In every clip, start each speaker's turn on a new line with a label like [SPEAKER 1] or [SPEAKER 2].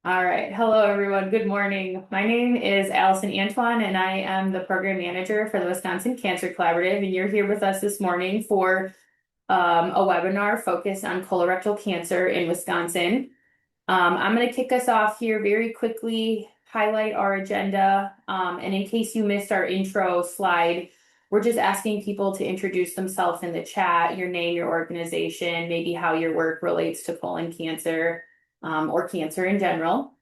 [SPEAKER 1] All right. Hello, everyone. Good morning. My name is Allison Antoine, and I am the program manager for the Wisconsin Cancer Collaborative. And you're here with us this morning for a webinar focused on colorectal cancer in Wisconsin. I'm going to kick us off here very quickly, highlight our agenda. And in case you missed our intro slide, we're just asking people to introduce themselves in the chat, your name, your organization, maybe how your work relates to colon cancer, or cancer in general.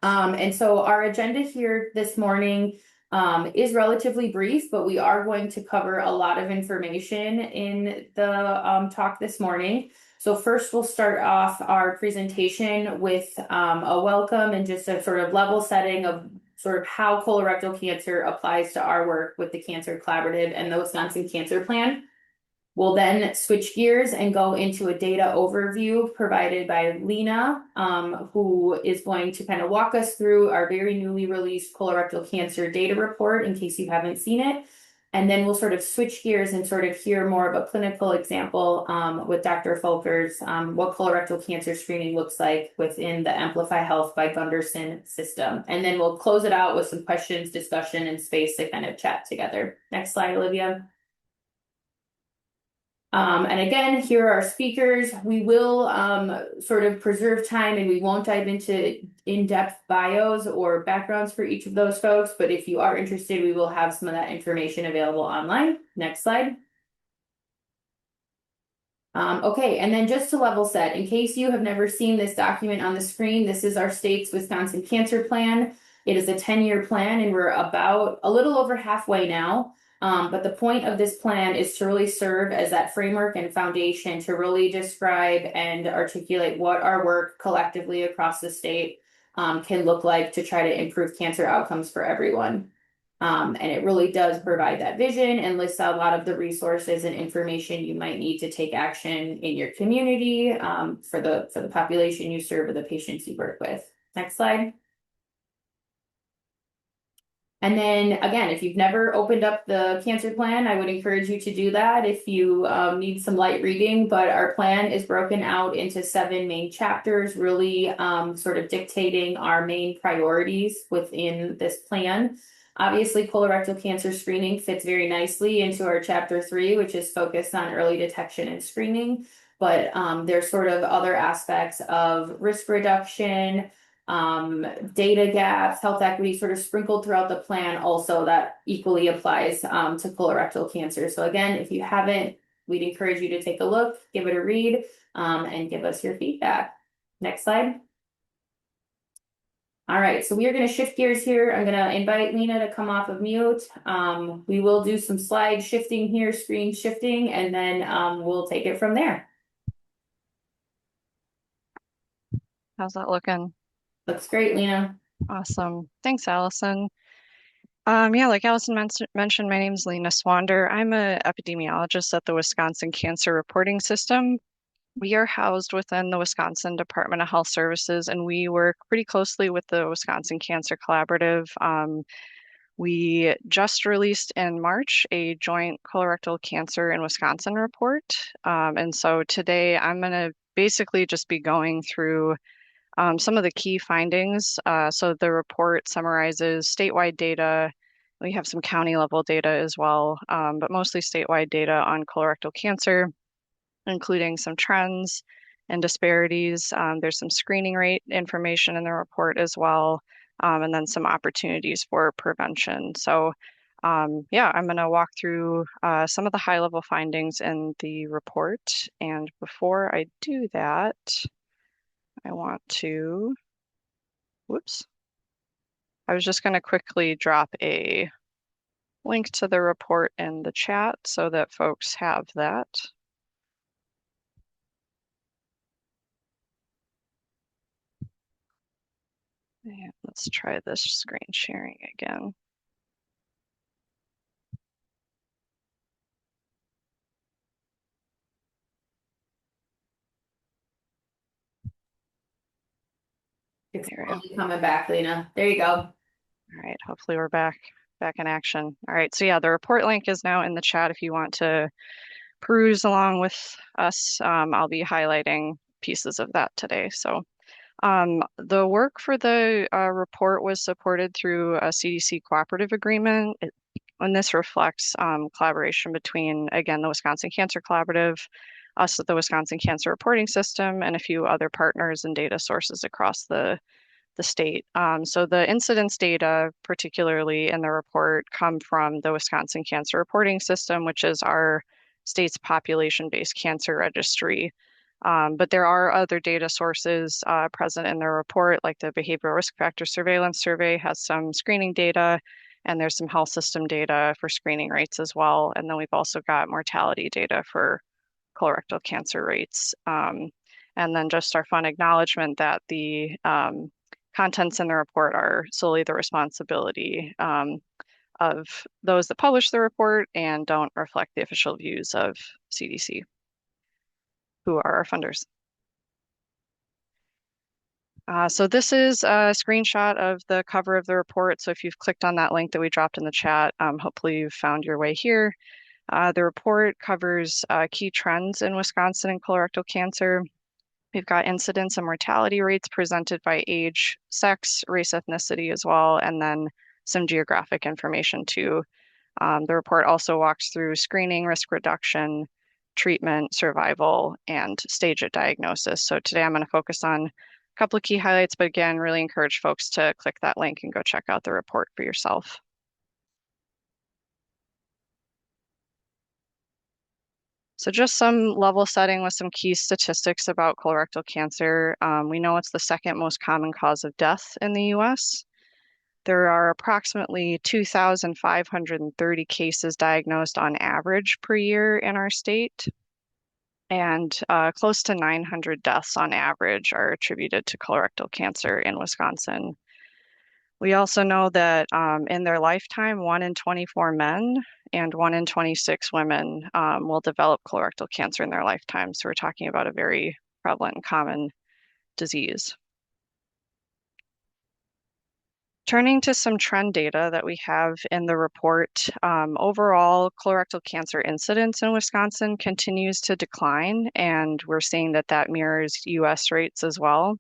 [SPEAKER 1] And so our agenda here this morning is relatively brief, but we are going to cover a lot of information in the talk this morning. So first we'll start off our presentation with a welcome and just a sort of level setting of sort of how colorectal cancer applies to our work with the Cancer Collaborative and the Wisconsin Cancer Plan. We'll then switch gears and go into a data overview provided by Lena, who is going to kind of walk us through our very newly released colorectal cancer data report in case you haven't seen it. And then we'll sort of switch gears and sort of hear more of a clinical example with Dr. Folkers, what colorectal cancer screening looks like within the Amplify Health by Gunderson system. And then we'll close it out with some questions, discussion, and space to kind of chat together. Next slide, Olivia. And again, here are our speakers. We will sort of preserve time and we won't dive into in-depth bios or backgrounds for each of those folks, but if you are interested, we will have some of that information available online. Next slide. Okay, and then just to level set, in case you have never seen this document on the screen, this is our state's Wisconsin Cancer Plan. It is a 10-year plan and we're about a little over halfway now. But the point of this plan is to really serve as that framework and foundation to really describe and articulate what our work collectively across the state can look like to try to improve cancer outcomes for everyone. And it really does provide that vision and lists out a lot of the resources and information you might need to take action in your community for the population you serve or the patients you work with. Next slide. And then again, if you've never opened up the cancer plan, I would encourage you to do that if you need some light reading. But our plan is broken out into 7 main chapters, really sort of dictating our main priorities within this plan. Obviously, colorectal cancer screening fits very nicely into our chapter 3, which is focused on early detection and screening. But there's sort of other aspects of risk reduction, data gaps, health equity sort of sprinkled throughout the plan also that equally applies to colorectal cancer. So again, if you haven't, we'd encourage you to take a look, give it a read, and give us your feedback. Next slide. All right, so we are going to shift gears here. I'm going to invite Lena to come off of mute. We will do some slide shifting here, screen shifting, and then we'll take it from there.
[SPEAKER 2] How's that looking?
[SPEAKER 1] Looks great, Lena.
[SPEAKER 2] Awesome. Thanks, Allison. Yeah, like Allison mentioned, my name is Lena Swander. I'm an epidemiologist at the Wisconsin Cancer Reporting System. We are housed within the Wisconsin Department of Health Services, and we work pretty closely with the Wisconsin Cancer Collaborative. We just released in March a joint colorectal cancer in Wisconsin report. And so today I'm going to basically just be going through some of the key findings. So the report summarizes statewide data. We have some county level data as well, but mostly statewide data on colorectal cancer, including some trends and disparities. There's some screening rate information in the report as well, and then some opportunities for prevention. So yeah, I'm going to walk through some of the high level findings in the report. And before I do that, I want to, whoops. I was just going to quickly drop a link to the report in the chat so that folks have that. And let's try this screen sharing again.
[SPEAKER 1] It's coming back, Lena. There you go.
[SPEAKER 2] All right, hopefully we're back in action. All right, so yeah, the report link is now in the chat if you want to peruse along with us. I'll be highlighting pieces of that today. So The work for the report was supported through a CDC cooperative agreement, and this reflects collaboration between, again, the Wisconsin Cancer Collaborative, us at the Wisconsin Cancer Reporting System, and a few other partners and data sources across the state. So the incidence data, particularly in the report, come from the Wisconsin Cancer Reporting System, which is our state's population-based cancer registry. But there are other data sources present in the report, like the Behavioral Risk Factor Surveillance Survey has some screening data, and there's some health system data for screening rates as well. And then we've also got mortality data for colorectal cancer rates. And then just our fun acknowledgement that the contents in the report are solely the responsibility of those that publish the report and don't reflect the official views of CDC, who are our funders. So this is a screenshot of the cover of the report. So if you've clicked on that link that we dropped in the chat, hopefully you've found your way here. The report covers key trends in Wisconsin and colorectal cancer. We've got incidence and mortality rates presented by age, sex, race, ethnicity as well, and then some geographic information too. The report also walks through screening, risk reduction, treatment, survival, and stage of diagnosis. So today I'm going to focus on a couple of key highlights, but again, really encourage folks to click that link and go check out the report for yourself. So just some level setting with some key statistics about colorectal cancer. We know it's the second most common cause of death in the US. There are approximately 2,530 cases diagnosed on average per year in our state, and close to 900 deaths on average are attributed to colorectal cancer in Wisconsin. We also know that in their lifetime, 1 in 24 men and 1 in 26 women will develop colorectal cancer in their lifetime. So we're talking about a very prevalent and common disease. Turning to some trend data that we have in the report, overall colorectal cancer incidence in Wisconsin continues to decline, and we're seeing that that mirrors US rates as well.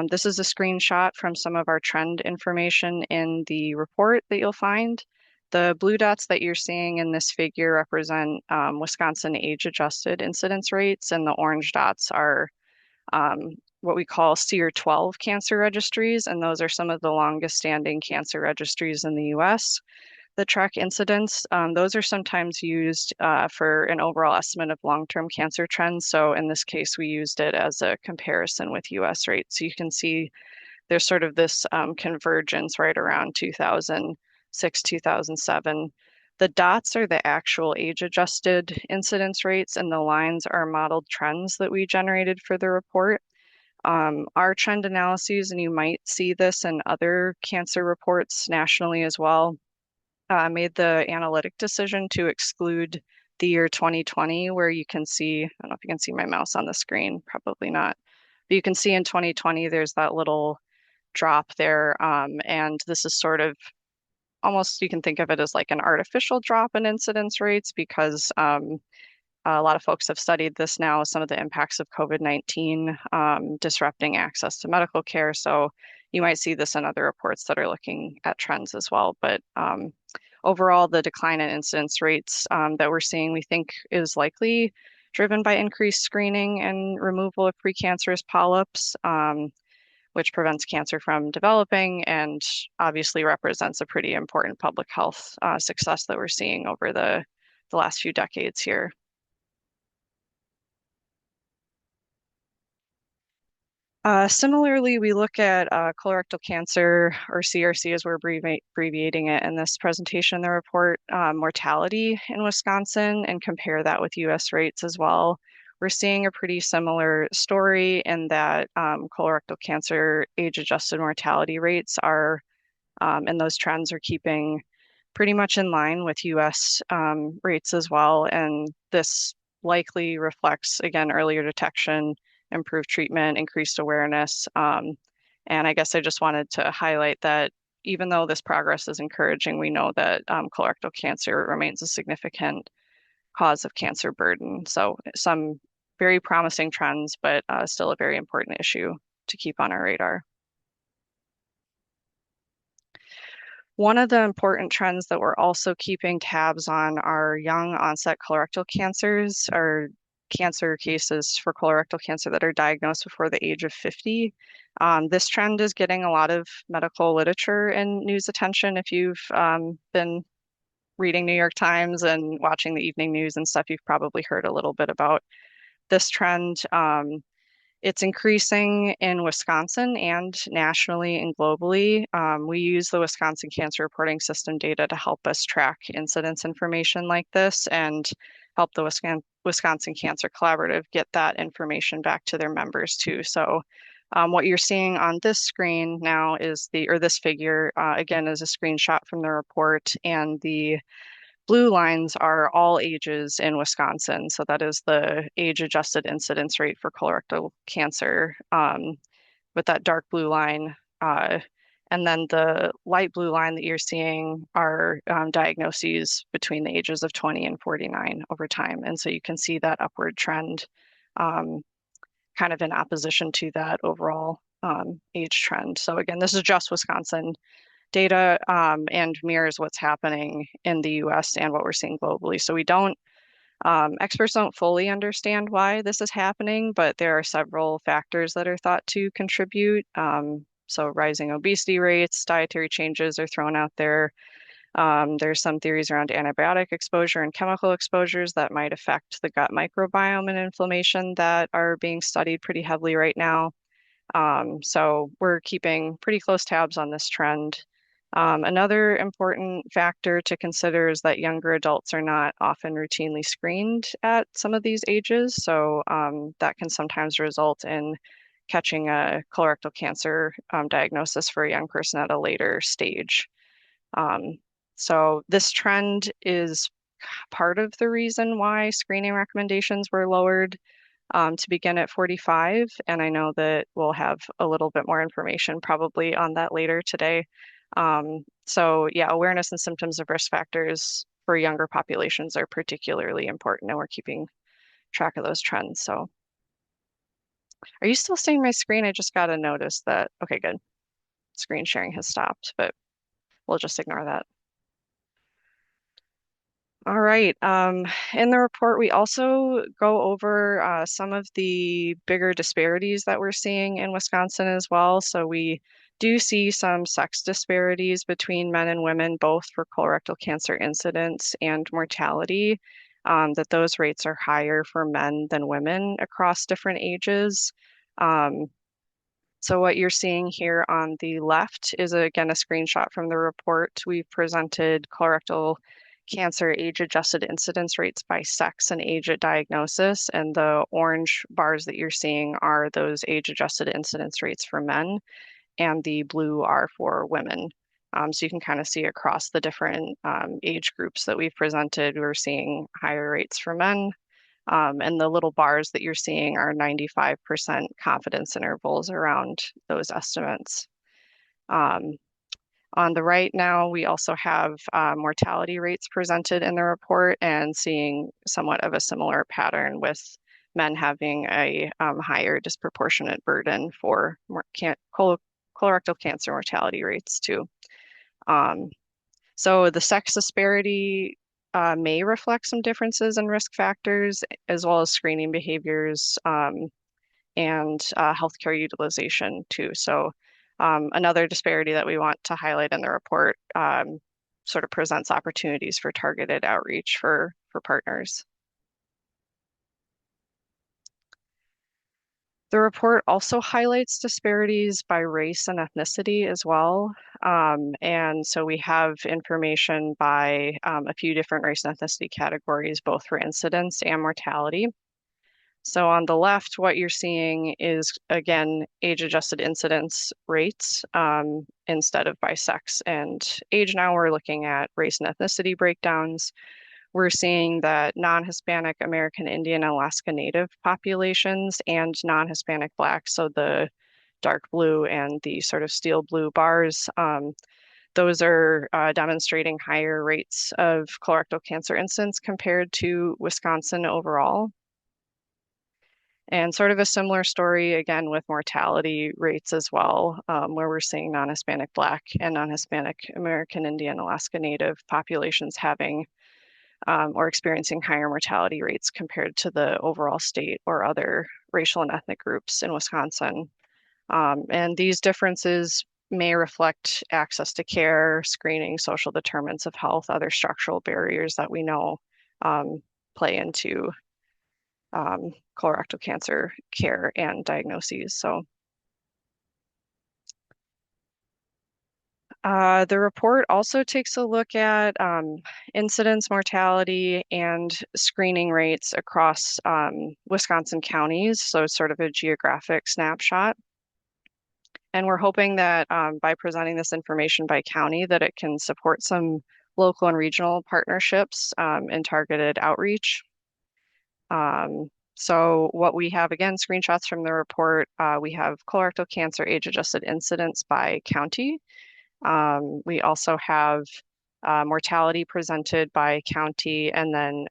[SPEAKER 2] This is a screenshot from some of our trend information in the report that you'll find. The blue dots that you're seeing in this figure represent Wisconsin age-adjusted incidence rates, and the orange dots are what we call SEER 12 cancer registries, and those are some of the longest standing cancer registries in the US that track incidence. Those are sometimes used for an overall estimate of long-term cancer trends. So in this case, we used it as a comparison with US rates. So you can see there's sort of this convergence right around 2006, 2007. The dots are the actual age-adjusted incidence rates, and the lines are modeled trends that we generated for the report. Our trend analyses, and you might see this in other cancer reports nationally as well, made the analytic decision to exclude the year 2020, where you can see, I don't know if you can see my mouse on the screen, probably not, but you can see in 2020 there's that little drop there, and this is sort of almost, you can think of it as like an artificial drop in incidence rates because a lot of folks have studied this now, some of the impacts of COVID-19 disrupting access to medical care. So you might see this in other reports that are looking at trends as well. But overall, the decline in incidence rates that we're seeing, we think is likely driven by increased screening and removal of precancerous polyps, which prevents cancer from developing and obviously represents a pretty important public health success that we're seeing over the last few decades here. Similarly, we look at colorectal cancer, or CRC as we're abbreviating it in this presentation, the report mortality in Wisconsin, and compare that with US rates as well. We're seeing a pretty similar story in that colorectal cancer age-adjusted mortality rates are, and those trends are keeping pretty much in line with US rates as well. And this likely reflects, again, earlier detection, improved treatment, increased awareness. And I guess I just wanted to highlight that even though this progress is encouraging, we know that colorectal cancer remains a significant cause of cancer burden. So some very promising trends, but still a very important issue to keep on our radar. One of the important trends that we're also keeping tabs on are young onset colorectal cancers, or cancer cases for colorectal cancer that are diagnosed before the age of 50. This trend is getting a lot of medical literature and news attention. If you've been reading New York Times and watching the evening news and stuff, you've probably heard a little bit about this trend. It's increasing in Wisconsin and nationally and globally. We use the Wisconsin Cancer Reporting System data to help us track incidence information like this and help the Wisconsin Cancer Collaborative get that information back to their members too. So what you're seeing on this screen now is this figure, again, is a screenshot from the report, and the blue lines are all ages in Wisconsin. So that is the age-adjusted incidence rate for colorectal cancer, with that dark blue line. And then the light blue line that you're seeing are diagnoses between the ages of 20 and 49 over time. And so you can see that upward trend kind of in opposition to that overall age trend. So again, this is just Wisconsin data and mirrors what's happening in the US and what we're seeing globally. So experts don't fully understand why this is happening, but there are several factors that are thought to contribute. So rising obesity rates, dietary changes are thrown out there. There's some theories around antibiotic exposure and chemical exposures that might affect the gut microbiome and inflammation that are being studied pretty heavily right now. So we're keeping pretty close tabs on this trend. Another important factor to consider is that younger adults are not often routinely screened at some of these ages. So that can sometimes result in catching a colorectal cancer diagnosis for a young person at a later stage. So this trend is part of the reason why screening recommendations were lowered to begin at 45. And I know that we'll have a little bit more information probably on that later today. So yeah, awareness and symptoms of risk factors for younger populations are particularly important, and we're keeping track of those trends. So are you still seeing my screen? I just got a notice that, okay, good. Screen sharing has stopped, but we'll just ignore that. All right. In the report, we also go over some of the bigger disparities that we're seeing in Wisconsin as well. So we do see some sex disparities between men and women, both for colorectal cancer incidence and mortality, that those rates are higher for men than women across different ages. So what you're seeing here on the left is, again, a screenshot from the report. We've presented colorectal cancer age-adjusted incidence rates by sex and age at diagnosis, and the orange bars that you're seeing are those age-adjusted incidence rates for men, and the blue are for women. So you can kind of see across the different age groups that we've presented, we're seeing higher rates for men. And the little bars that you're seeing are 95% confidence intervals around those estimates. On the right now, we also have mortality rates presented in the report, and seeing somewhat of a similar pattern with men having a higher disproportionate burden for colorectal cancer mortality rates too. So the sex disparity may reflect some differences in risk factors, as well as screening behaviors and healthcare utilization too. So another disparity that we want to highlight in the report sort of presents opportunities for targeted outreach for partners. The report also highlights disparities by race and ethnicity as well. And so we have information by a few different race and ethnicity categories, both for incidence and mortality. So on the left, what you're seeing is, again, age-adjusted incidence rates instead of by sex and age. Now we're looking at race and ethnicity breakdowns. We're seeing that non-Hispanic American Indian and Alaska Native populations and non-Hispanic Black, so the dark blue and the sort of steel blue bars, those are demonstrating higher rates of colorectal cancer incidence compared to Wisconsin overall. And sort of a similar story again with mortality rates as well, where we're seeing non-Hispanic Black and non-Hispanic American Indian Alaska Native populations having or experiencing higher mortality rates compared to the overall state or other racial and ethnic groups in Wisconsin. And these differences may reflect access to care, screening, social determinants of health, other structural barriers that we know play into colorectal cancer care and diagnoses. So the report also takes a look at incidence, mortality, and screening rates across Wisconsin counties. So it's sort of a geographic snapshot. And we're hoping that by presenting this information by county, that it can support some local and regional partnerships and targeted outreach. So what we have, again, screenshots from the report, we have colorectal cancer age-adjusted incidence by county. We also have mortality presented by county, and then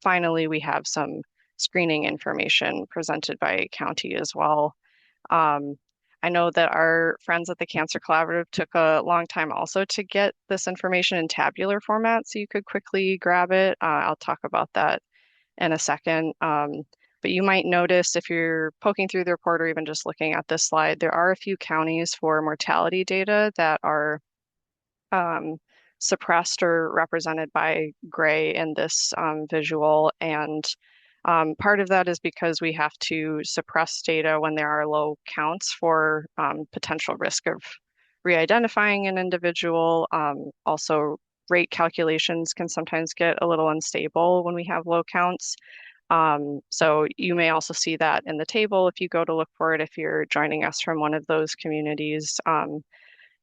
[SPEAKER 2] finally we have some screening information presented by county as well. I know that our friends at the Cancer Collaborative took a long time also to get this information in tabular format, so you could quickly grab it. I'll talk about that in a second. But you might notice if you're poking through the report or even just looking at this slide, there are a few counties for mortality data that are suppressed or represented by gray in this visual. And part of that is because we have to suppress data when there are low counts for potential risk of re-identifying an individual. Also, rate calculations can sometimes get a little unstable when we have low counts. So you may also see that in the table if you go to look for it, if you're joining us from one of those communities.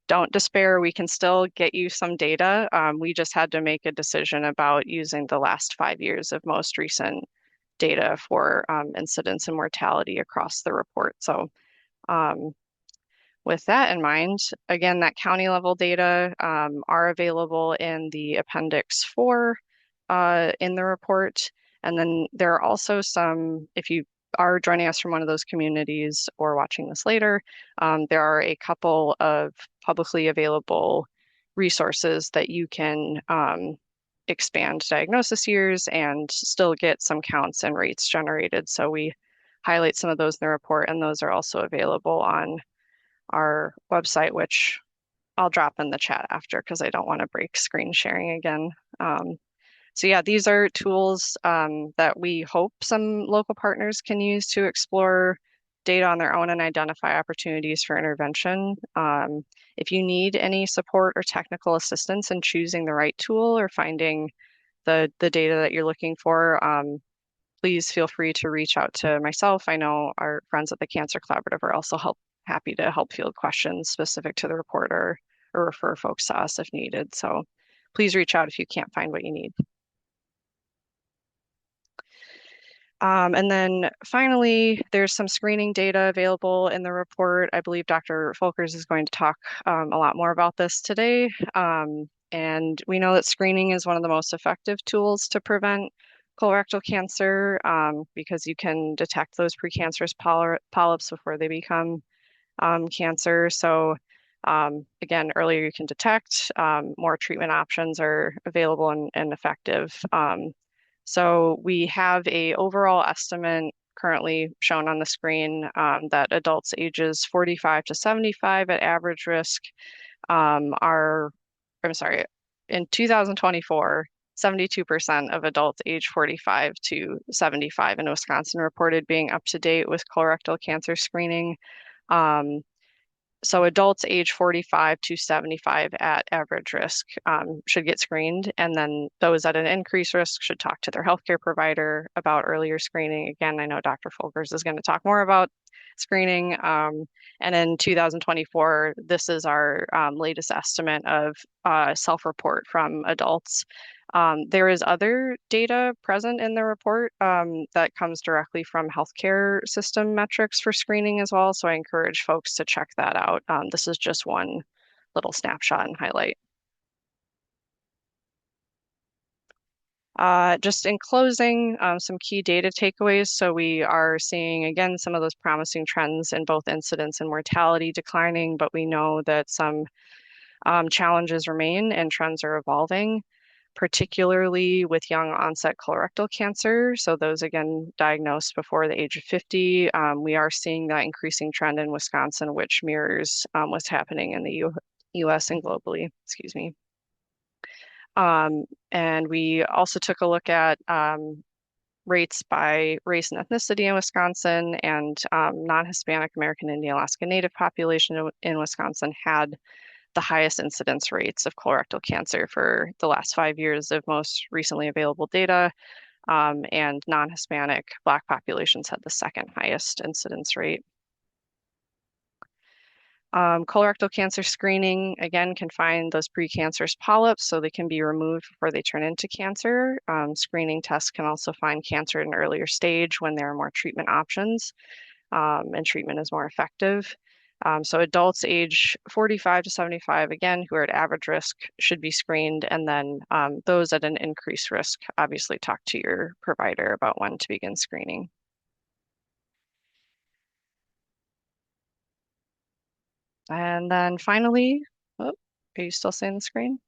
[SPEAKER 2] Don't despair, we can still get you some data. We just had to make a decision about using the last 5 years of most recent data for incidence and mortality across the report. So with that in mind, again, that county level data are available in the Appendix 4 in the report. And then there are also some, if you are joining us from one of those communities or watching this later, there are a couple of publicly available resources that you can expand diagnosis years and still get some counts and rates generated. So we highlight some of those in the report, and those are also available on our website, which I'll drop in the chat after because I don't want to break screen sharing again. So yeah, these are tools that we hope some local partners can use to explore data on their own and identify opportunities for intervention. If you need any support or technical assistance in choosing the right tool or finding the data that you're looking for, please feel free to reach out to myself. I know our friends at the Cancer Collaborative are also happy to help field questions specific to the report or refer folks to us if needed. So please reach out if you can't find what you need. And then finally, there's some screening data available in the report. I believe Dr. Folkers is going to talk a lot more about this today. And we know that screening is one of the most effective tools to prevent colorectal cancer because you can detect those precancerous polyps before they become cancer. So again, earlier you can detect, more treatment options are available and effective. So we have a overall estimate currently shown on the screen that adults ages 45 to 75 at average risk in 2024, 72% of adults age 45 to 75 in Wisconsin reported being up to date with colorectal cancer screening. So adults age 45 to 75 at average risk should get screened, and then those at an increased risk should talk to their healthcare provider about earlier screening. Again, I know Dr. Folkers is going to talk more about screening. And in 2024, this is our latest estimate of self-report from adults. There is other data present in the report that comes directly from healthcare system metrics for screening as well. So I encourage folks to check that out. This is just one little snapshot and highlight. Just in closing, some key data takeaways. So we are seeing, again, some of those promising trends in both incidence and mortality declining, but we know that some challenges remain and trends are evolving, particularly with young onset colorectal cancer. So those, again, diagnosed before the age of 50. We are seeing that increasing trend in Wisconsin, which mirrors what's happening in the US and globally, excuse me. And we also took a look at rates by race and ethnicity in Wisconsin, and non-Hispanic American Indian Alaska Native population in Wisconsin had the highest incidence rates of colorectal cancer for the last 5 years of most recently available data. And non-Hispanic Black populations had the second highest incidence rate. Colorectal cancer screening, again, can find those precancerous polyps so they can be removed before they turn into cancer. Screening tests can also find cancer at an earlier stage when there are more treatment options, and treatment is more effective. So adults age 45 to 75, again, who are at average risk should be screened. And then those at an increased risk, obviously talk to your provider about when to begin screening. And then finally, oh, are you still seeing the screen?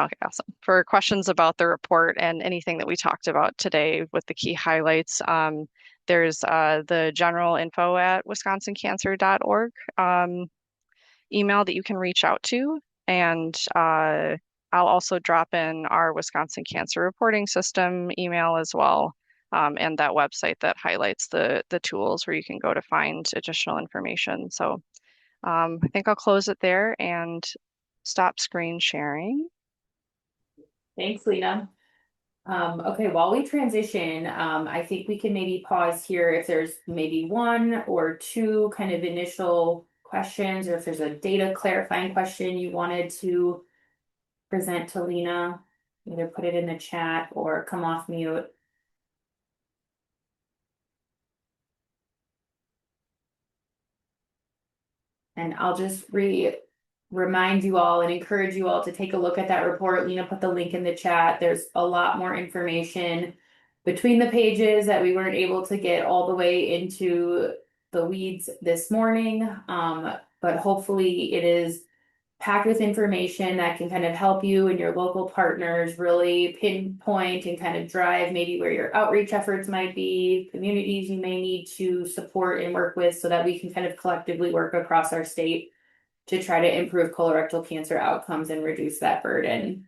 [SPEAKER 2] Okay, awesome. For questions about the report and anything that we talked about today with the key highlights, there's the general info at wisconsincancer.org email that you can reach out to. And I'll also drop in our Wisconsin Cancer Reporting System email as well, and that website that highlights the tools where you can go to find additional information. So I think I'll close it there and stop screen sharing.
[SPEAKER 1] Thanks, Lena. Okay, while we transition, I think we can maybe pause here if there's maybe one or two kind of initial questions, or if there's a data clarifying question you wanted to present to Lena, either put it in the chat or come off mute. And I'll just remind you all and encourage you all to take a look at that report. Lena put the link in the chat. There's a lot more information between the pages that we weren't able to get all the way into the weeds this morning. But hopefully it is packed with information that can kind of help you and your local partners really pinpoint and kind of drive maybe where your outreach efforts might be, communities you may need to support and work with so that we can kind of collectively work across our state to try to improve colorectal cancer outcomes and reduce that burden.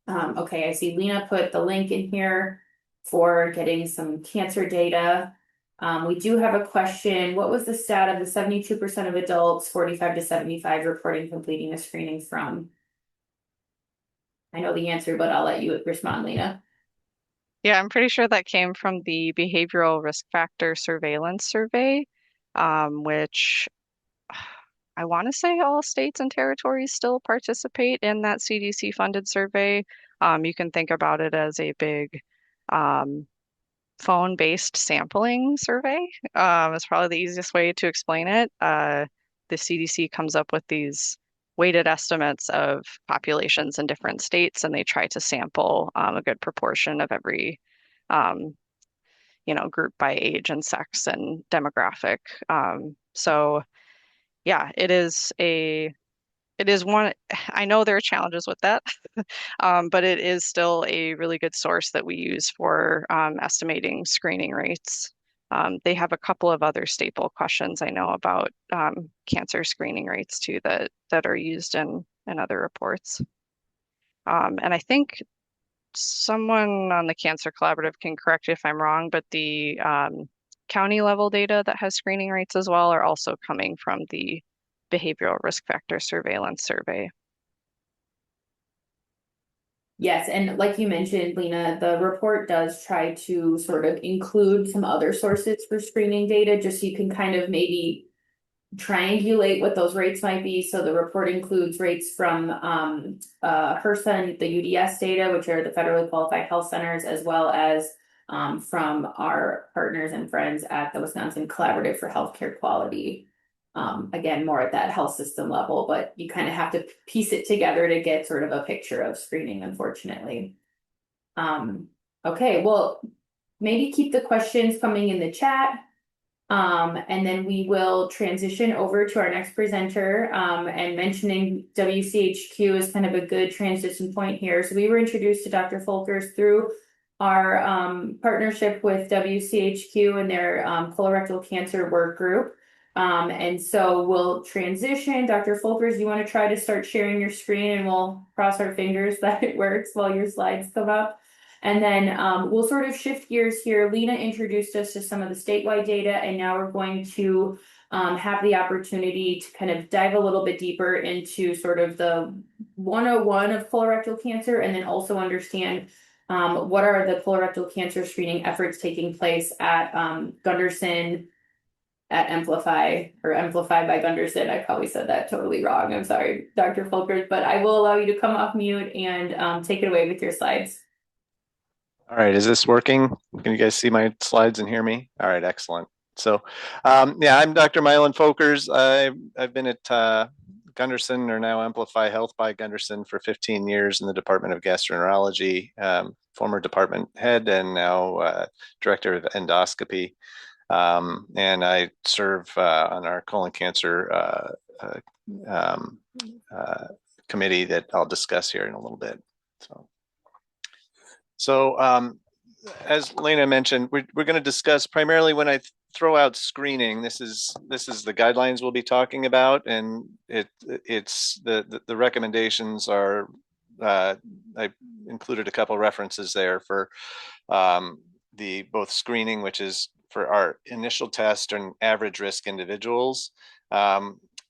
[SPEAKER 1] Okay, I see Lena put the link in here for getting some cancer data. We do have a question. What was the stat of the 72% of adults 45 to 75 reporting completing a screening from? I know the answer, but I'll let you respond, Lena.
[SPEAKER 2] Yeah, I'm pretty sure that came from the Behavioral Risk Factor Surveillance Survey, which I want to say all states and territories still participate in that CDC funded survey. You can think about it as a big um, phone-based sampling survey. It's probably the easiest way to explain it. The CDC comes up with these weighted estimates of populations in different states, and they try to sample a good proportion of every, um, group by age and sex and demographic. So yeah, it is one, I know there are challenges with that, but it is still a really good source that we use for estimating screening rates. They have a couple of other staple questions I know about cancer screening rates too that are used in other reports. And I think someone on the Cancer Collaborative can correct me if I'm wrong, but the county level data that has screening rates as well are also coming from the Behavioral Risk Factor Surveillance Survey.
[SPEAKER 1] Yes, and like you mentioned, Lena, the report does try to sort of include some other sources for screening data, just so you can kind of maybe triangulate what those rates might be. So the report includes rates from HRSA and the UDS data, which are the federally qualified health centers, as well as from our partners and friends at the Wisconsin Collaborative for Healthcare Quality. Again, more at that health system level, but you kind of have to piece it together to get sort of a picture of screening, unfortunately. Okay, well, maybe keep the questions coming in the chat. And then we will transition over to our next presenter, and mentioning WCHQ is kind of a good transition point here. So we were introduced to Dr. Folkers through our partnership with WCHQ and their colorectal cancer work group. And so we'll transition. Dr. Folkers, you want to try to start sharing your screen and we'll cross our fingers that it works while your slides come up. And then we'll sort of shift gears here. Lena introduced us to some of the statewide data, and now we're going to have the opportunity to kind of dive a little bit deeper into sort of the 101 of colorectal cancer, and then also understand what are the colorectal cancer screening efforts taking place at Gundersen, at Amplify, or Amplify by Gundersen. I probably said that totally wrong. I'm sorry, Dr. Folkers, but I will allow you to come off mute and take it away with your slides.
[SPEAKER 3] All right, is this working? Can you guys see my slides and hear me? All right, excellent. So, yeah, I'm Dr. Mylan Folkers. I've been at Gundersen, or now Amplify Health by Gundersen, for 15 years in the Department of Gastroenterology, former department head and now director of endoscopy. And I serve on our colon cancer committee that I'll discuss here in a little bit. So as Lena mentioned, we're going to discuss primarily, when I throw out screening, this is the guidelines we'll be talking about, and it's the recommendations are, I included a couple references there for the both screening, which is for our initial test and average risk individuals.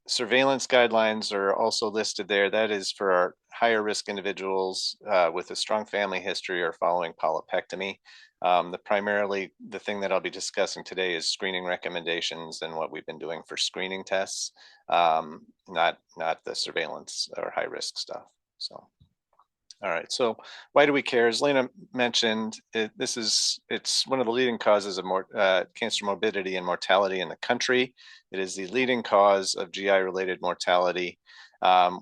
[SPEAKER 3] Surveillance guidelines are also listed there. That is for our higher risk individuals with a strong family history or following polypectomy. Primarily the thing that I'll be discussing today is screening recommendations and what we've been doing for screening tests, not the surveillance or high risk stuff. So, all right, so why do we care? As Lena mentioned, it's one of the leading causes of cancer morbidity and mortality in the country. It is the leading cause of GI-related mortality.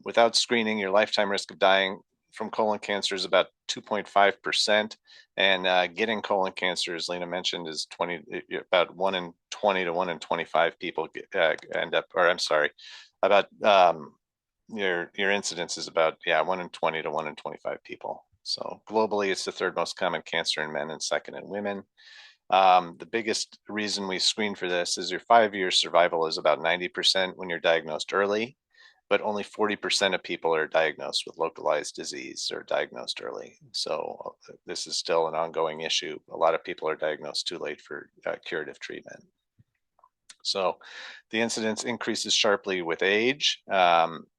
[SPEAKER 3] Without screening, your lifetime risk of dying from colon cancer is about 2.5%, and getting colon cancer, as Lena mentioned, is about 1 in 20 to 1 in 25 people end up, or I'm sorry, about your incidence is about 1 in 20 to 1 in 25 people. So globally, it's the third most common cancer in men and second in women. The biggest reason we screen for this is your 5-year survival is about 90% when you're diagnosed early, but only 40% of people are diagnosed with localized disease or diagnosed early. So this is still an ongoing issue. A lot of people are diagnosed too late for curative treatment. So the incidence increases sharply with age.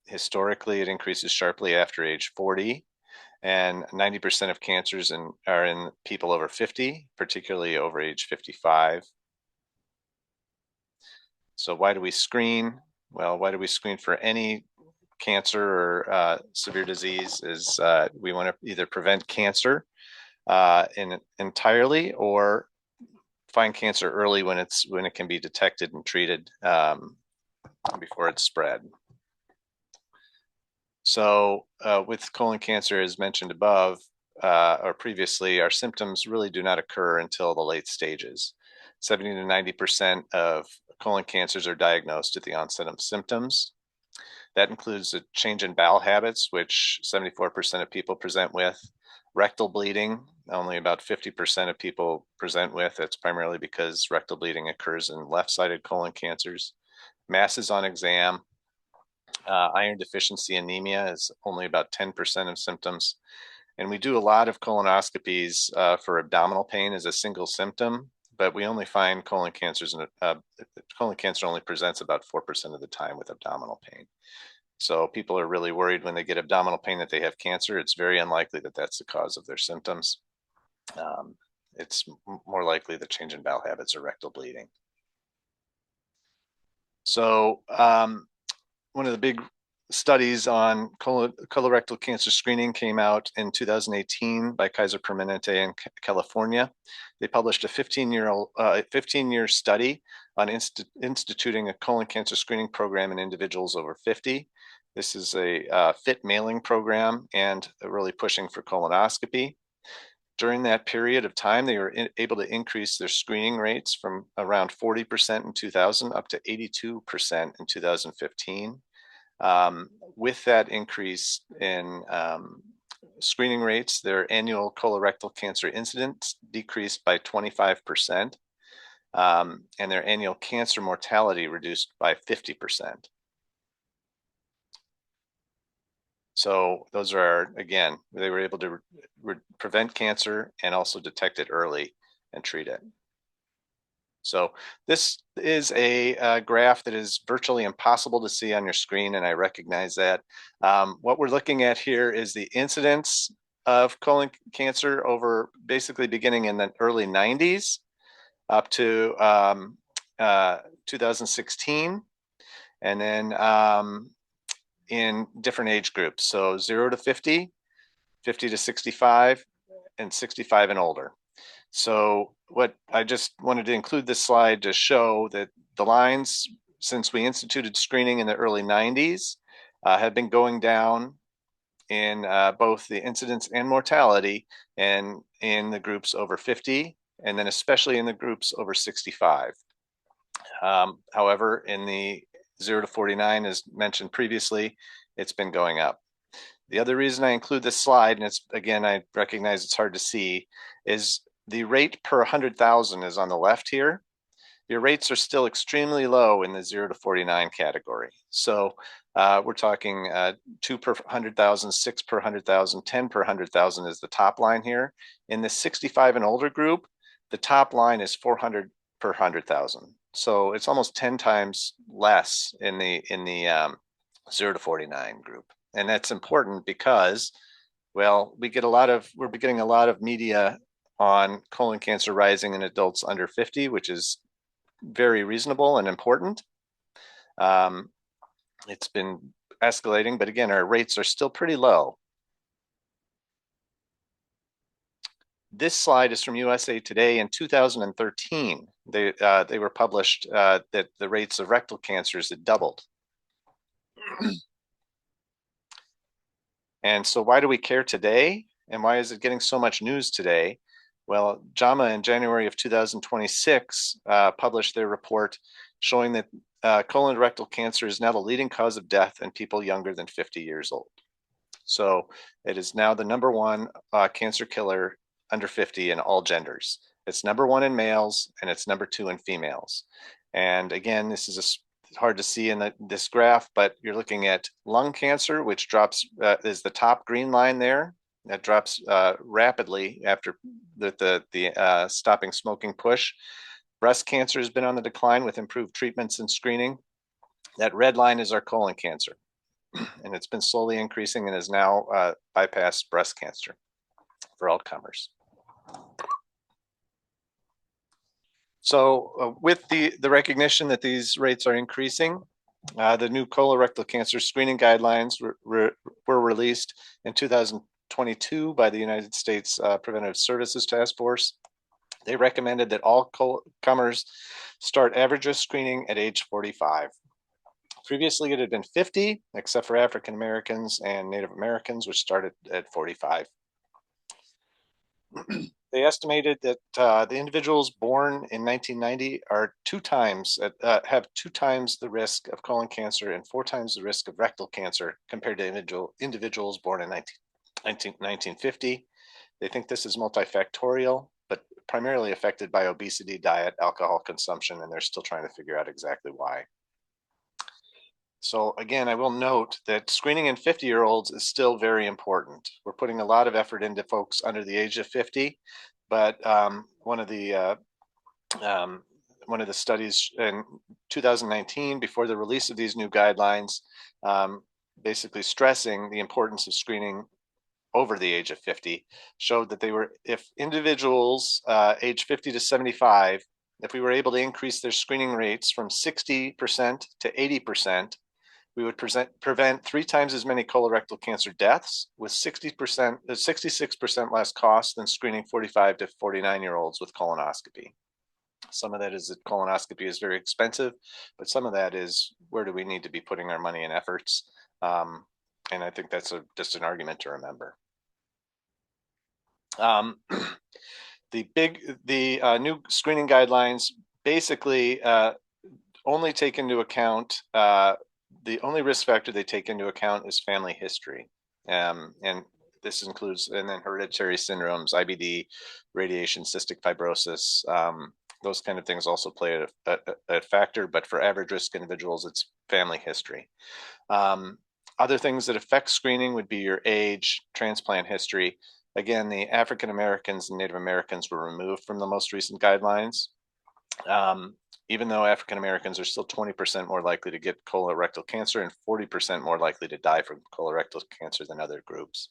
[SPEAKER 3] Historically, it increases sharply after age 40, and 90% of cancers are in people over 50, particularly over age 55. So why do we screen? Well, why do we screen for any cancer or severe disease? Is we want to either prevent cancer entirely, or find cancer early when it can be detected and treated before it's spread. So with colon cancer, as mentioned above or previously, our symptoms really do not occur until the late stages. 70 to 90% of colon cancers are diagnosed at the onset of symptoms. That includes a change in bowel habits, which 74% of people present with. Rectal bleeding, only about 50% of people present with. That's primarily because rectal bleeding occurs in left-sided colon cancers. Masses on exam. Iron deficiency anemia is only about 10% of symptoms. And we do a lot of colonoscopies for abdominal pain as a single symptom, but we only find colon cancers, colon cancer only presents about 4% of the time with abdominal pain. So people are really worried when they get abdominal pain that they have cancer. It's very unlikely that that's the cause of their symptoms. It's more likely the change in bowel habits or rectal bleeding. So one of the big studies on colorectal cancer screening came out in 2018 by Kaiser Permanente in California. They published a 15-year study on instituting a colon cancer screening program in individuals over 50. This is a FIT mailing program and really pushing for colonoscopy. During that period of time, they were able to increase their screening rates from around 40% in 2000 up to 82% in 2015. With that increase in screening rates, their annual colorectal cancer incidence decreased by 25%, and their annual cancer mortality reduced by 50%. So those are, again, they were able to prevent cancer and also detect it early and treat it. So this is a graph that is virtually impossible to see on your screen, and I recognize that. What we're looking at here is the incidence of colon cancer over basically beginning in the early 90s up to 2016, and then in different age groups. So 0 to 50, 50 to 65, and 65 and older. So what I just wanted to include this slide to show that the lines, since we instituted screening in the early 90s, have been going down in both the incidence and mortality, and in the groups over 50, and then especially in the groups over 65. However, in the 0 to 49, as mentioned previously, it's been going up. The other reason I include this slide, and it's, again, I recognize it's hard to see, is the rate per 100,000 is on the left here. Your rates are still extremely low in the 0 to 49 category. So we're talking 2 per 100,000, 6 per 100,000, 10 per 100,000 is the top line here. In the 65 and older group, the top line is 400 per 100,000. So it's almost 10 times less in the 0 to 49 group. And that's important because, well, we're getting a lot of media on colon cancer rising in adults under 50, which is very reasonable and important. It's been escalating, but again, our rates are still pretty low. This slide is from USA Today in 2013. They were published that the rates of rectal cancers had doubled. And so why do we care today? And why is it getting so much news today? Well, JAMA in January of 2026 published their report showing that colorectal cancer is now the leading cause of death in people younger than 50 years old. So it is now the #1 cancer killer under 50 in all genders. It's #1 in males, and it's #2 in females. And again, this is hard to see in this graph, but you're looking at lung cancer, which drops, is the top green line there. That drops rapidly after the stopping smoking push. Breast cancer has been on the decline with improved treatments and screening. That red line is our colon cancer, and it's been slowly increasing and has now bypassed breast cancer for all comers. So with the recognition that these rates are increasing, the new colorectal cancer screening guidelines were released in 2022 by the United States Preventive Services Task Force. They recommended that all comers start average risk screening at age 45. Previously, it had been 50, except for African Americans and Native Americans, which started at 45. They estimated that the individuals born in 1990 are have 2 times the risk of colon cancer and 4 times the risk of rectal cancer compared to individuals born in 1950. They think this is multifactorial, but primarily affected by obesity, diet, alcohol consumption, and they're still trying to figure out exactly why. So again, I will note that screening in 50-year-olds is still very important. We're putting a lot of effort into folks under the age of 50, but one of the studies in 2019, before the release of these new guidelines, basically stressing the importance of screening over the age of 50, showed that if individuals age 50 to 75, if we were able to increase their screening rates from 60% to 80%, we would prevent 3 times as many colorectal cancer deaths with 66% less cost than screening 45 to 49-year-olds with colonoscopy. Some of that is that colonoscopy is very expensive, but some of that is where do we need to be putting our money and efforts? And I think that's just an argument to remember. The new screening guidelines basically only take into account the only risk factor they take into account is family history, and this includes and then hereditary syndromes, IBD, radiation, cystic fibrosis. Those kind of things also play a factor, but for average risk individuals, it's family history. Other things that affect screening would be your age, transplant history. Again, the African Americans and Native Americans were removed from the most recent guidelines. Even though African Americans are still 20% more likely to get colorectal cancer and 40% more likely to die from colorectal cancer than other groups.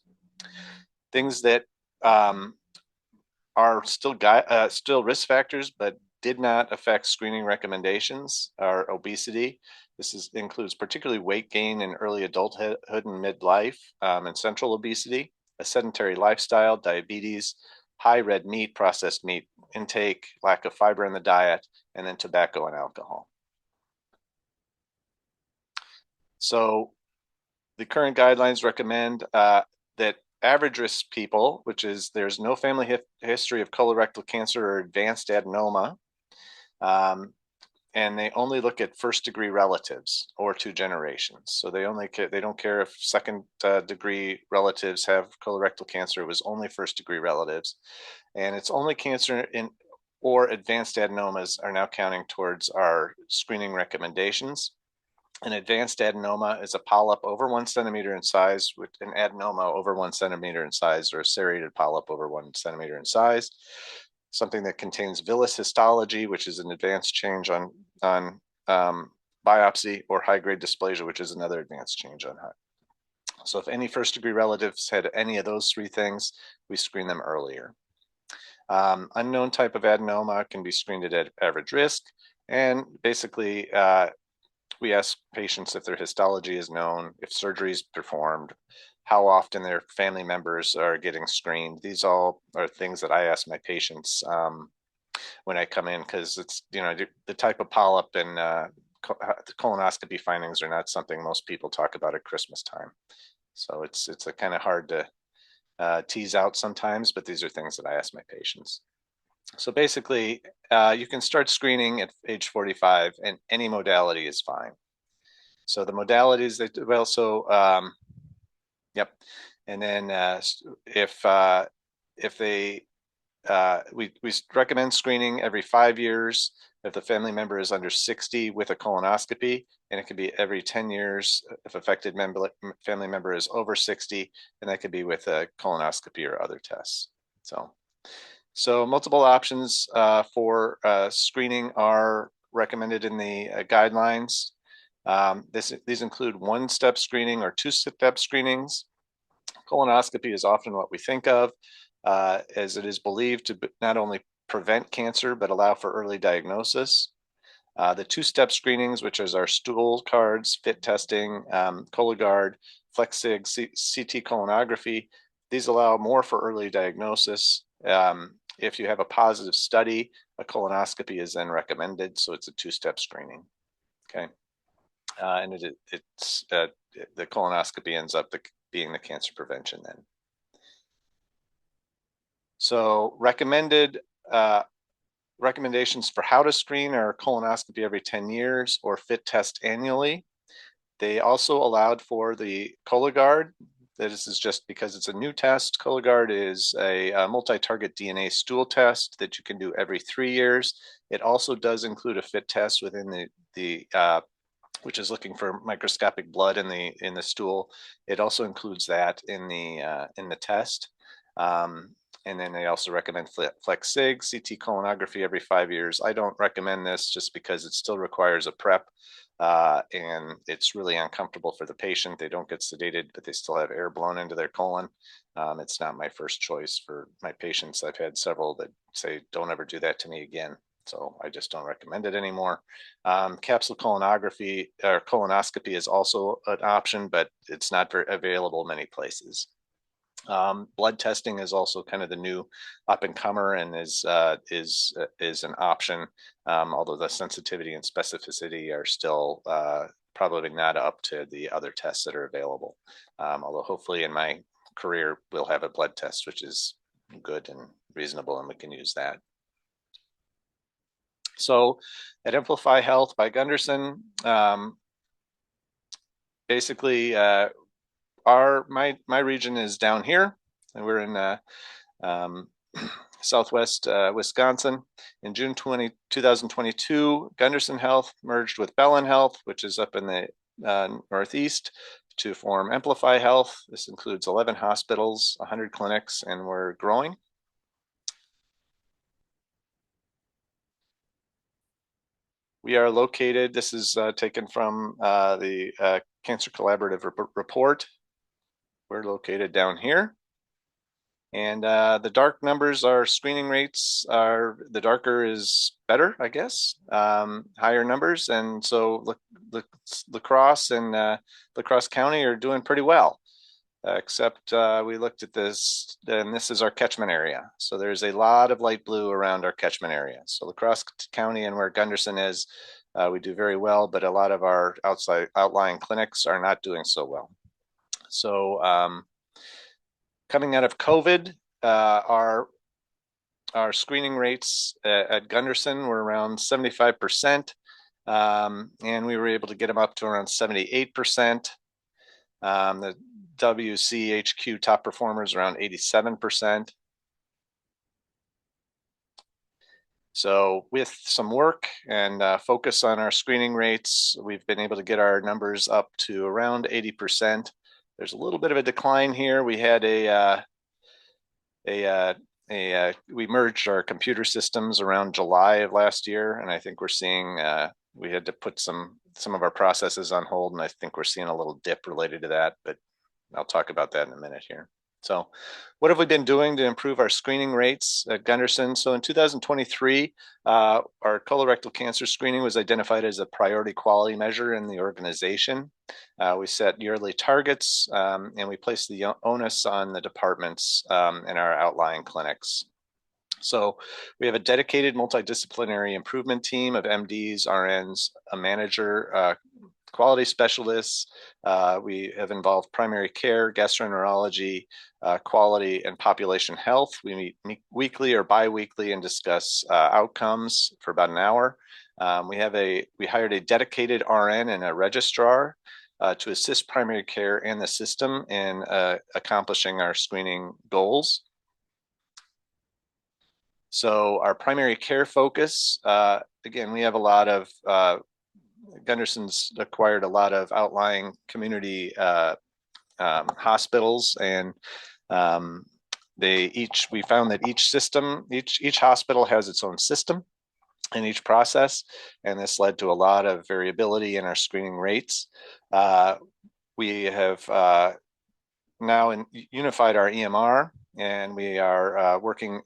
[SPEAKER 3] Things that are still risk factors, but did not affect screening recommendations are obesity. This includes particularly weight gain in early adulthood and midlife, and central obesity, a sedentary lifestyle, diabetes, high red meat, processed meat intake, lack of fiber in the diet, and then tobacco and alcohol. So the current guidelines recommend that average risk people, which is there's no family history of colorectal cancer or advanced adenoma, and they only look at first degree relatives or 2 generations. So they don't care if second degree relatives have colorectal cancer. It was only first degree relatives, and it's only cancer in or advanced adenomas are now counting towards our screening recommendations. An advanced adenoma is a polyp over 1 centimeter in size, with an adenoma over 1 centimeter in size, or a serrated polyp over 1 centimeter in size. Something that contains villus histology, which is an advanced change on biopsy, or high-grade dysplasia, which is another advanced change on high. So if any first-degree relatives had any of those 3 things, we screen them earlier. Unknown type of adenoma can be screened at average risk, and basically we ask patients if their histology is known, if surgery is performed, how often their family members are getting screened. These all are things that I ask my patients when I come in, because it's, the type of polyp and the colonoscopy findings are not something most people talk about at Christmas time. So it's a kind of hard to tease out sometimes, but these are things that I ask my patients. So basically, you can start screening at age 45, and any modality is fine. So the modalities that yep. And then we recommend screening every 5 years if the family member is under 60 with a colonoscopy, and it could be every 10 years if affected family member is over 60, and that could be with a colonoscopy or other tests. So multiple options for screening are recommended in the guidelines. These include 1-step screening or 2-step screenings. Colonoscopy is often what we think of, as it is believed to not only prevent cancer, but allow for early diagnosis. The 2-step screenings, which is our stool cards, FIT testing, Cologuard, FlexSig, CT colonography, these allow more for early diagnosis. If you have a positive study, a colonoscopy is then recommended, so it's a 2-step screening. Okay, and the colonoscopy ends up being the cancer prevention then. So recommendations for how to screen are colonoscopy every 10 years or FIT test annually. They also allowed for the Cologuard. This is just because it's a new test. Cologuard is a multi-target DNA stool test that you can do every 3 years. It also does include a FIT test within which is looking for microscopic blood in the stool. It also includes that in the test. And then they also recommend FlexSig, CT colonography every 5 years. I don't recommend this just because it still requires a prep, and it's really uncomfortable for the patient. They don't get sedated, but they still have air blown into their colon. It's not my first choice for my patients. I've had several that say, don't ever do that to me again. So I just don't recommend it anymore. Capsule colonography or colonoscopy is also an option, but it's not available many places. Blood testing is also kind of the new up and comer, and is an option, although the sensitivity and specificity are still probably not up to the other tests that are available. Although hopefully in my career we'll have a blood test which is good and reasonable, and we can use that. So at Amplify Health by Gunderson, basically my region is down here, and we're in Southwest Wisconsin. In June 2022, Gunderson Health merged with Bellin Health, which is up in the Northeast, to form Amplify Health. This includes 11 hospitals, 100 clinics, and we're growing. We are located, this is taken from the Cancer Collaborative report. We're located down here. And the dark numbers are screening rates the darker is better, I guess, higher numbers. And so La Crosse and La Crosse County are doing pretty well, except we looked at this, and this is our catchment area. So there's a lot of light blue around our catchment area. So La Crosse County and where Gunderson is, we do very well, but a lot of our outlying clinics are not doing so well. So coming out of COVID, our screening rates at Gunderson were around 75%, and we were able to get them up to around 78%. The WCHQ top performers around 87%. So with some work and focus on our screening rates, we've been able to get our numbers up to around 80%. There's a little bit of a decline here. We had we merged our computer systems around July of last year, and I think we're seeing we had to put some of our processes on hold, and I think we're seeing a little dip related to that, but I'll talk about that in a minute here. So what have we been doing to improve our screening rates at Gunderson? So in 2023, our colorectal cancer screening was identified as a priority quality measure in the organization. We set yearly targets, and we placed the onus on the departments in our outlying clinics. So we have a dedicated multidisciplinary improvement team of MDs, RNs, a manager, quality specialists. We have involved primary care, gastroenterology, quality, and population health. We meet weekly or bi-weekly and discuss outcomes for about an hour. We hired a dedicated RN and a registrar to assist primary care and the system in accomplishing our screening goals. So our primary care focus, again, we have a lot of Gunderson's acquired a lot of outlying community hospitals, and we found that each hospital has its own system in each process, and this led to a lot of variability in our screening rates. We have now unified our EMR, and we are working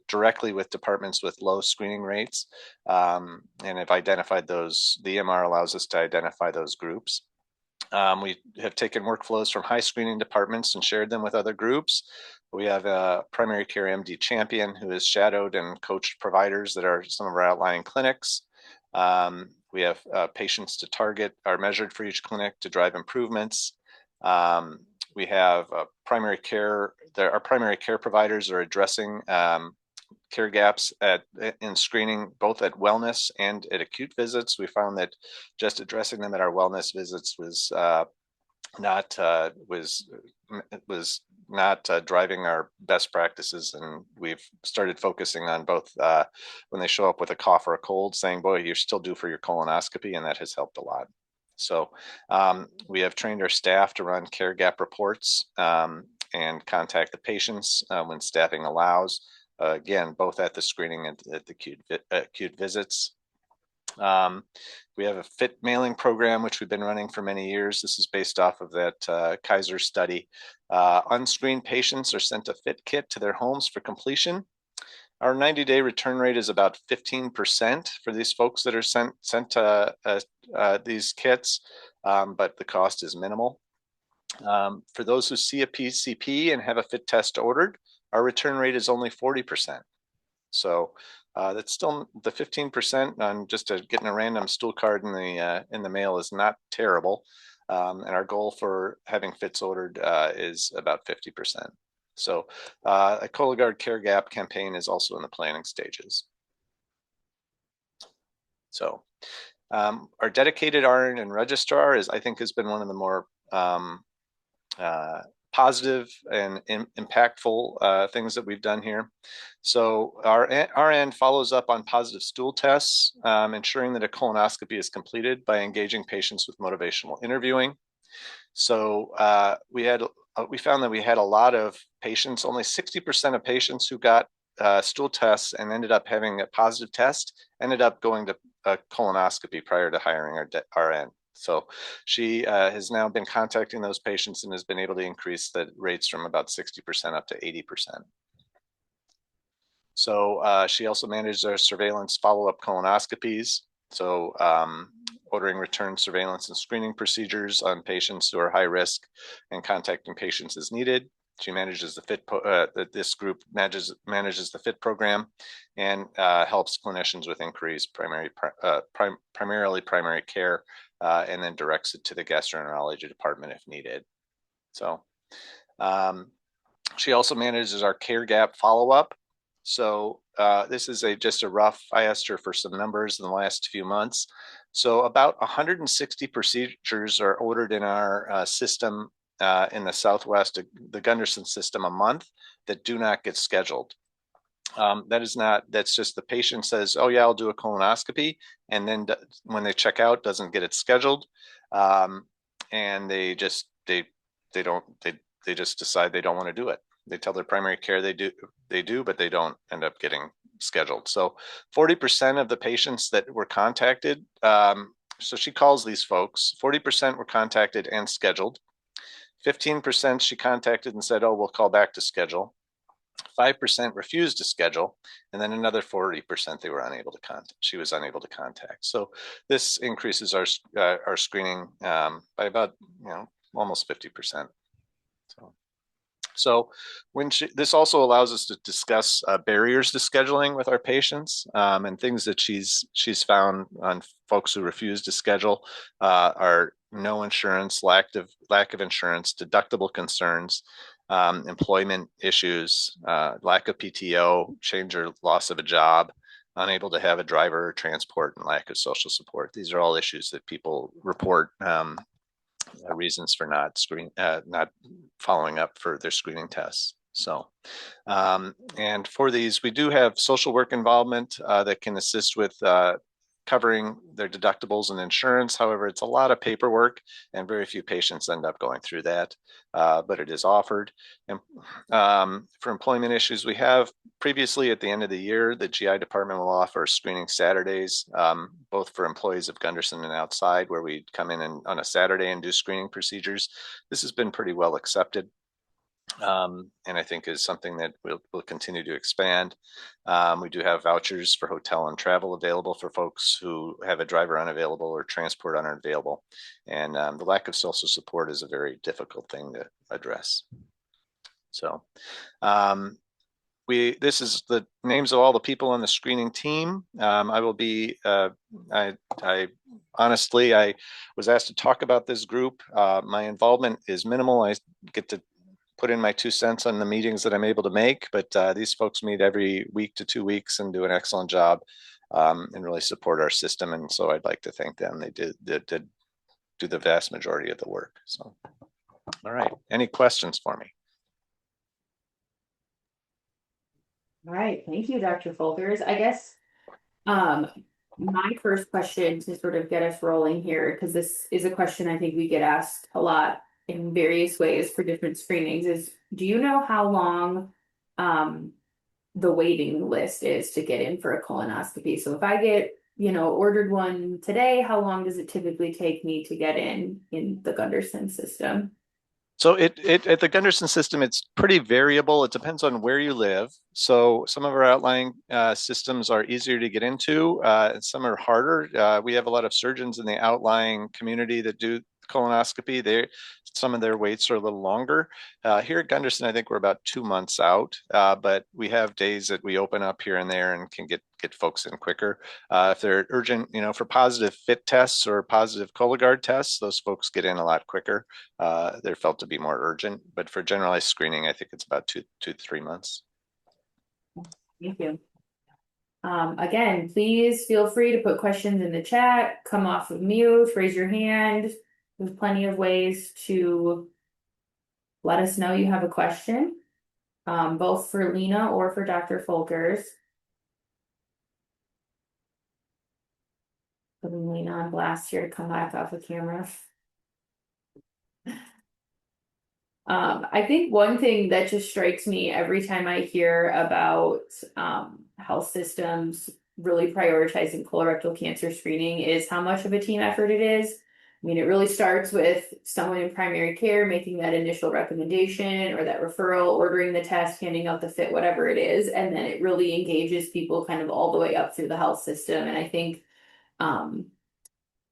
[SPEAKER 3] directly with departments with low screening rates, and have identified those. The EMR allows us to identify those groups. We have taken workflows from high screening departments and shared them with other groups. We have a primary care MD champion who has shadowed and coached providers that are some of our outlying clinics. We have patients to target are measured for each clinic to drive improvements. We have primary care. Our primary care providers are addressing care gaps in screening, both at wellness and at acute visits. We found that just addressing them at our wellness visits was not driving our best practices, and we've started focusing on both when they show up with a cough or a cold, saying, "Boy, you're still due for your colonoscopy," and that has helped a lot. So we have trained our staff to run care gap reports and contact the patients when staffing allows. Again, both at the screening and at the acute visits. We have a FIT mailing program, which we've been running for many years. This is based off of that Kaiser study. Unscreened patients are sent a FIT kit to their homes for completion. Our 90-day return rate is about 15% for these folks that are sent these kits, but the cost is minimal. For those who see a PCP and have a FIT test ordered, our return rate is only 40%. So that's still the 15% on just getting a random stool card in the mail is not terrible. And our goal for having FITs ordered is about 50%. So a Cologuard Care Gap campaign is also in the planning stages. So our dedicated RN and registrar I think has been one of the more positive and impactful things that we've done here. So our RN follows up on positive stool tests, ensuring that a colonoscopy is completed by engaging patients with motivational interviewing. So we found that we had a lot of patients, only 60% of patients who got stool tests and ended up having a positive test ended up going to a colonoscopy prior to hiring our RN. So she has now been contacting those patients and has been able to increase the rates from about 60% up to 80%. So she also manages our surveillance follow-up colonoscopies. So ordering return surveillance and screening procedures on patients who are high risk and contacting patients as needed. She manages the FIT, this group manages the FIT program and helps clinicians with inquiries, primarily primary care, and then directs it to the gastroenterology department if needed. So she also manages our care gap follow-up. So this is just a rough, I asked her for some numbers in the last few months. So about 160 procedures are ordered in our system in the Southwest, the Gunderson system, a month that do not get scheduled. That's just the patient says, oh yeah, I'll do a colonoscopy. And then when they check out, doesn't get it scheduled. And they just decide they don't want to do it. They tell their primary care they do, but they don't end up getting scheduled. So 40% of the patients that were contacted, so she calls these folks, 40% were contacted and scheduled. 15% she contacted and said, oh, we'll call back to schedule. 5% refused to schedule, and then another 40% they were unable to contact. She was unable to contact. So this increases our screening by about almost 50%. So this also allows us to discuss barriers to scheduling with our patients, and things that she's found on folks who refuse to schedule are no insurance, lack of insurance, deductible concerns, employment issues, lack of PTO, change or loss of a job, unable to have a driver or transport, and lack of social support. These are all issues that people report reasons for not following up for their screening tests. So, and for these, we do have social work involvement that can assist with covering their deductibles and insurance. However, it's a lot of paperwork and very few patients end up going through that, but it is offered. And for employment issues, we have previously at the end of the year, the GI department will offer screening Saturdays, both for employees of Gunderson and outside, where we come in on a Saturday and do screening procedures. This has been pretty well accepted. And I think is something that we'll continue to expand. We do have vouchers for hotel and travel available for folks who have a driver unavailable or transport unavailable. And the lack of social support is a very difficult thing to address. So this is the names of all the people on the screening team. I will be, honestly, I was asked to talk about this group. My involvement is minimal. I get to put in my 2 cents on the meetings that I'm able to make, but these folks meet every week to 2 weeks and do an excellent job and really support our system. And so I'd like to thank them. They did do the vast majority of the work. So, all right. Any questions for me?
[SPEAKER 1] All right, thank you, Dr. Folgers. I guess my first question to sort of get us rolling here, because this is a question I think we get asked a lot in various ways for different screenings, is do you know how long the waiting list is to get in for a colonoscopy? So if I get, ordered one today, how long does it typically take me to get in the Gunderson system?
[SPEAKER 3] So at the Gunderson system, it's pretty variable. It depends on where you live. So some of our outlying systems are easier to get into, and some are harder. We have a lot of surgeons in the outlying community that do colonoscopy. Some of their waits are a little longer. Here at Gunderson, I think we're about 2 months out, but we have days that we open up here and there and can get get folks in quicker. If they're urgent, for positive FIT tests or positive Cologuard tests, those folks get in a lot quicker. They're felt to be more urgent, but for generalized screening, I think it's about 2 to 3 months.
[SPEAKER 1] Thank you. Again, please feel free to put questions in the chat, come off of mute, raise your hand. There's plenty of ways to let us know you have a question, both for Lena or for Dr. Folkers. Putting Lena on blast here to come back off the camera. I think one thing that just strikes me every time I hear about health systems really prioritizing colorectal cancer screening is how much of a team effort it is. I mean, it really starts with someone in primary care making that initial recommendation or that referral, ordering the test, handing out the fit, whatever it is, and then it really engages people kind of all the way up through the health system. And I think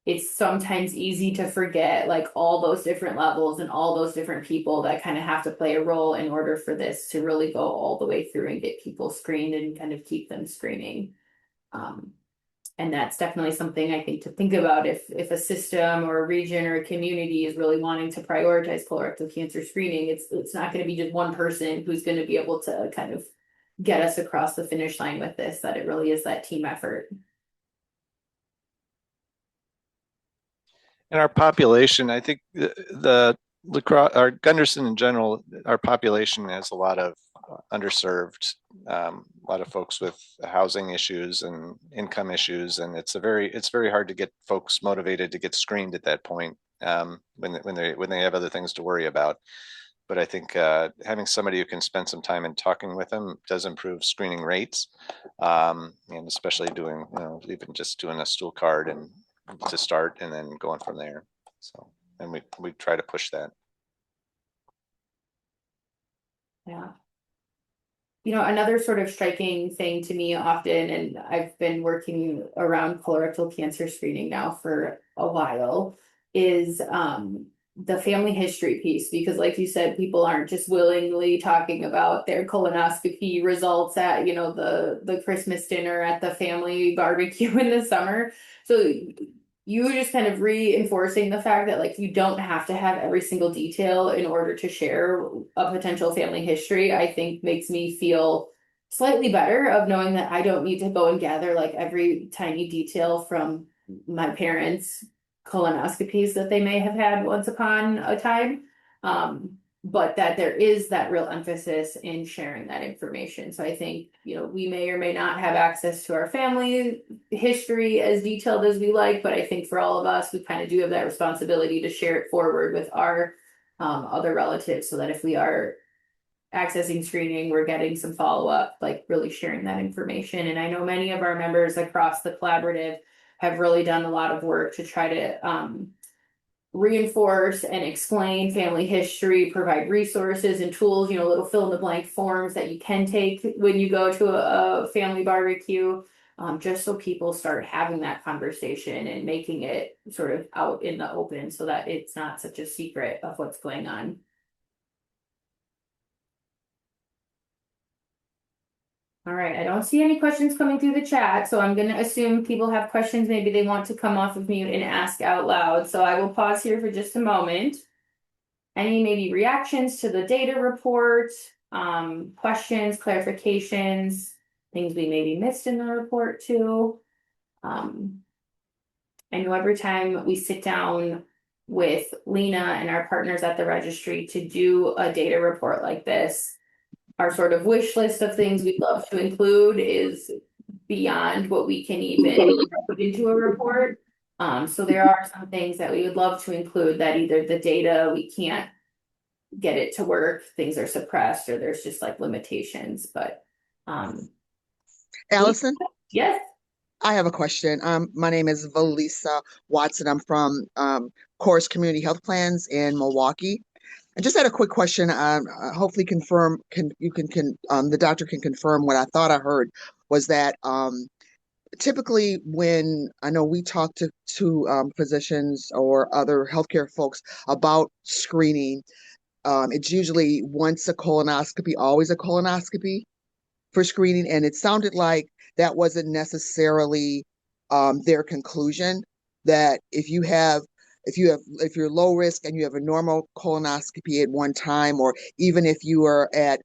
[SPEAKER 1] it's sometimes easy to forget like all those different levels and all those different people that kind of have to play a role in order for this to really go all the way through and get people screened and kind of keep them screening. And that's definitely something I think to think about if a system or a region or a community is really wanting to prioritize colorectal cancer screening, it's not going to be just one person who's going to be able to kind of get us across the finish line with this, that it really is that team effort.
[SPEAKER 3] And our population, I think the La Crosse, our Gunderson in general, our population has a lot of underserved, a lot of folks with housing issues and income issues, and it's very hard to get folks motivated to get screened at that point when they have other things to worry about. But I think having somebody who can spend some time and talking with them does improve screening rates, and especially doing, even just doing a stool card and to start and then going from there. So, and we try to push that.
[SPEAKER 1] Yeah. Another sort of striking thing to me often, and I've been working around colorectal cancer screening now for a while, is the family history piece, because like you said, people aren't just willingly talking about their colonoscopy results at, the Christmas dinner at the family barbecue in the summer. So you just kind of reinforcing the fact that like you don't have to have every single detail in order to share a potential family history, I think makes me feel slightly better of knowing that I don't need to go and gather like every tiny detail from my parents' colonoscopies that they may have had once upon a time. But that there is that real emphasis in sharing that information. So I think, we may or may not have access to our family history as detailed as we like, but I think for all of us, we kind of do have that responsibility to share it forward with our other relatives so that if we are accessing screening, we're getting some follow-up, like really sharing that information. And I know many of our members across the collaborative have really done a lot of work to try to reinforce and explain family history, provide resources and tools, little fill in the blank forms that you can take when you go to a family barbecue, just so people start having that conversation and making it sort of out in the open so that it's not such a secret of what's going on. All right, I don't see any questions coming through the chat, so I'm going to assume people have questions maybe they want to come off of mute and ask out loud. So I will pause here for just a moment. Any maybe reactions to the data report, questions, clarifications, things we maybe missed in the report too. I know every time we sit down with Lena and our partners at the registry to do a data report like this, our sort of wish list of things we'd love to include is beyond what we can even put into a report. So there are some things that we would love to include that either the data, we can't get it to work, things are suppressed, or there's just like limitations, but
[SPEAKER 4] Allison?
[SPEAKER 1] Yes.
[SPEAKER 4] I have a question. My name is Valisa Watson. I'm from Course Community Health Plans in Milwaukee. I just had a quick question. Hopefully the doctor can confirm what I thought I heard was that typically when I know we talk to physicians or other healthcare folks about screening, it's usually once a colonoscopy, always a colonoscopy for screening. And it sounded like that wasn't necessarily their conclusion. That if you're low risk and you have a normal colonoscopy at one time, or even if you are at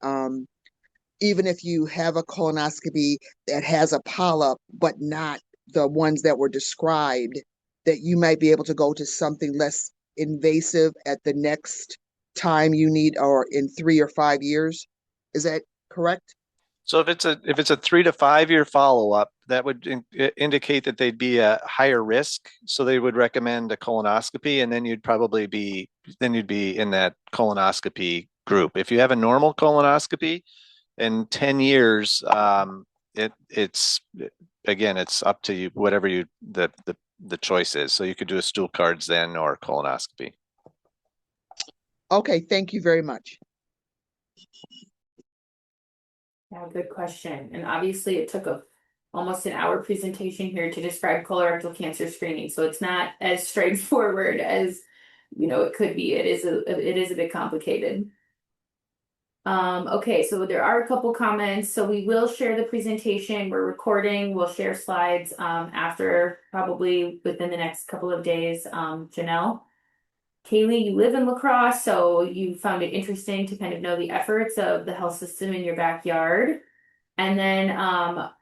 [SPEAKER 4] even if you have a colonoscopy that has a polyp, but not the ones that were described, that you might be able to go to something less invasive at the next time you need, or in 3 or 5 years. Is that correct?
[SPEAKER 3] So if it's a 3 to 5 year follow-up, that would indicate that they'd be a higher risk. So they would recommend a colonoscopy, and then you'd be in that colonoscopy group. If you have a normal colonoscopy in 10 years, it's again, it's up to you, whatever the choice is. So you could do a stool cards then, or colonoscopy.
[SPEAKER 4] Okay, thank you very much.
[SPEAKER 1] Yeah, good question. And obviously it took almost an hour presentation here to describe colorectal cancer screening. So it's not as straightforward as, it could be. It is a bit complicated. Okay, so there are a couple comments. So we will share the presentation. We're recording. We'll share slides after, probably within the next couple of days. Janelle, Kaylee, you live in La Crosse, so you found it interesting to kind of know the efforts of the health system in your backyard. And then